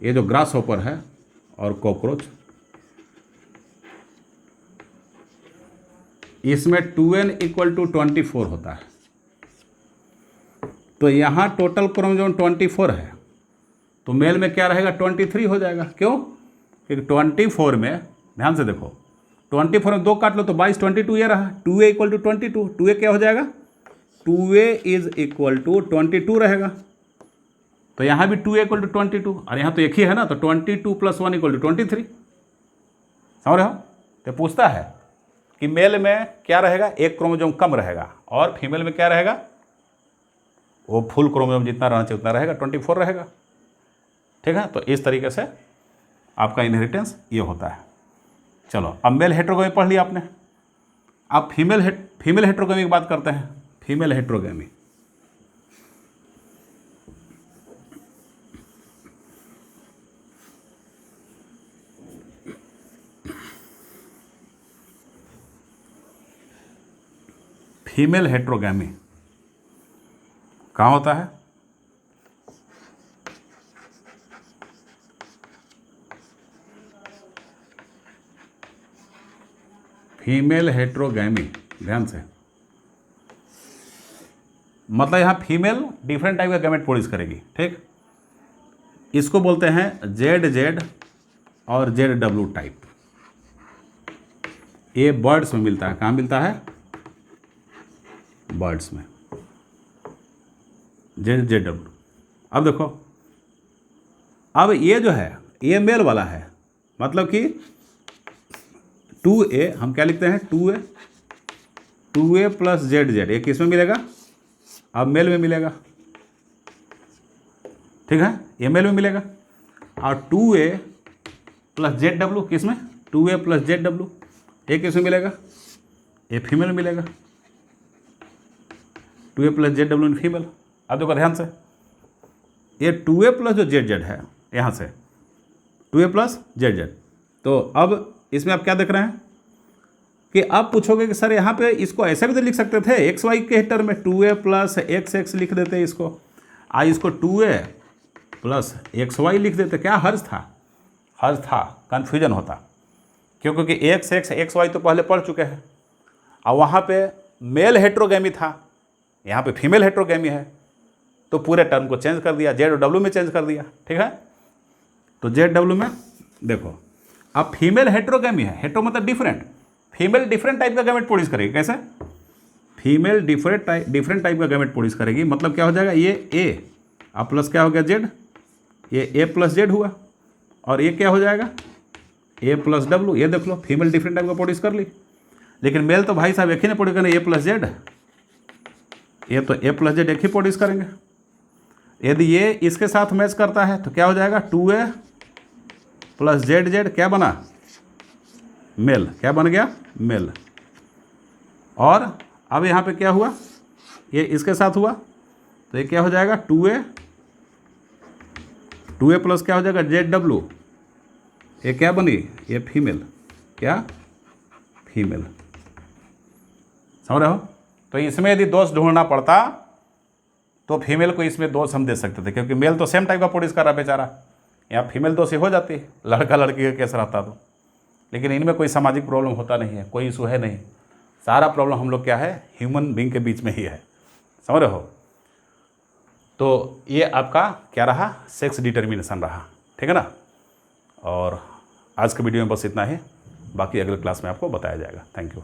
ये जो ग्रास होपर है और कॉकरोच, इसमें 2n इक्वल टू 24 होता है। तो यहाँ टोटल क्रोमोसोम 24 है, तो मेल में क्या रहेगा, 23 हो जाएगा। क्यों, क्योंकि 24 में, ध्यान से देखो, 24 में दो काट लो तो 22, 22 ये रहा, 2a इक्वल टू 22, 2a क्या हो जाएगा, 2a इज इक्वल टू 22 रहेगा। तो यहाँ भी 2a इक्वल टू 22, और यहाँ तो एक ही है ना, तो 22 प्लस 1 इक्वल टू 23, समझ रहे हो। तो पूछता है कि मेल में क्या रहेगा, एक क्रोमोसोम कम रहेगा, और फीमेल में क्या रहेगा, वो फुल क्रोमोसोम जितना रहना चाहिए उतना रहेगा, 24 रहेगा, ठीक है। तो इस तरीके से आपका इनहेरिटेंस ये होता है। चलो अब मेल हेट्रोगेमी पढ़ लिया आपने, अब फीमेल हेट्रोगेमी की बात करते हैं। फीमेल हेट्रोगेमी, फीमेल हेट्रोगेमी कहाँ होता है, फीमेल हेट्रोगेमी, ध्यान से, मतलब यहाँ फीमेल डिफरेंट टाइप का गैमेट प्रोड्यूस करेगी, ठीक। इसको बोलते हैं जेड और ZW टाइप। ये बर्ड्स में मिलता है, कहाँ मिलता है, बर्ड्स में। Z W. अब देखो, अब ये जो है ये मेल वाला है, मतलब कि 2a हम क्या लिखते हैं 2a प्लस जेड जेड, ये किस में मिलेगा, अब मेल में मिलेगा, ठीक है, ये मेल में मिलेगा। और 2a प्लस जेड डब्ल्यू किस में, 2a प्लस जेड डब्ल्यू, ये किस में मिलेगा, ये फीमेल में मिलेगा, 2a plus Z W in female. अब देखो ध्यान से, ये 2a प्लस जो जेड जेड है यहाँ से 2a प्लस जेड जेड, तो अब इसमें आप क्या देख रहे हैं कि आप पूछोगे कि सर यहाँ पे इसको ऐसे भी तो लिख सकते थे एक्स वाई के टर्म में, 2a प्लस एक्स एक्स लिख देते इसको, आज इसको 2a प्लस एक्स वाई लिख देते, क्या हर्ज था, हर्ज था, कन्फ्यूजन होता, क्योंकि एक्स एक्स एक्स वाई तो पहले पढ़ चुके हैं, और वहाँ पे मेल हेट्रोगेमी था, यहाँ पे फीमेल हेट्रोगेमी है, तो पूरे टर्म को चेंज कर दिया, जेड और डब्ल्यू में चेंज कर दिया, ठीक है। तो जेड डब्ल्यू में देखो, अब फीमेल हेट्रोगेमी है, हेट्रो मतलब डिफरेंट, फीमेल डिफरेंट टाइप का गैमेट प्रोड्यूस करेगी, कैसे, फीमेल डिफरेंट टाइप का गैमेट प्रोड्यूस करेगी, मतलब क्या हो जाएगा, ये ए अब प्लस क्या हो गया जेड, ये ए प्लस जेड हुआ, और ये क्या हो जाएगा ए प्लस डब्ल्यू, ये देख लो फीमेल डिफरेंट टाइप का प्रोड्यूस कर ली। लेकिन मेल तो भाई साहब एक ही ने प्रोड्यूस करना, ए प्लस जेड, ये तो ए प्लस जेड एक ही प्रोड्यूस करेंगे। यदि ये इसके साथ मैच करता है तो क्या हो जाएगा, 2a प्लस जेड जेड क्या बना, मेल, क्या बन गया, मेल। और अब यहाँ पे क्या हुआ, ये इसके साथ हुआ, तो ये क्या हो जाएगा 2a प्लस क्या हो जाएगा जेड डब्ल्यू, ये क्या बनी, ये फीमेल, क्या, फीमेल, समझ रहे हो। तो इसमें यदि दोष ढूंढना पड़ता तो फीमेल को इसमें दोष हम दे सकते थे, क्योंकि मेल तो सेम टाइप का प्रोड्यूस कर रहा बेचारा, यहाँ फीमेल दोषी हो जाती है, लड़का लड़की का केस रहता तो। लेकिन इनमें कोई सामाजिक प्रॉब्लम होता नहीं है, कोई इशू है नहीं, सारा प्रॉब्लम हम लोग क्या है, ह्यूमन बीइंग के बीच में ही है, समझ रहे हो। तो ये आपका क्या रहा, सेक्स डिटर्मिनेशन रहा, ठीक है ना। और आज के वीडियो में बस इतना ही, बाकी अगले क्लास में आपको बताया जाएगा। Thank you.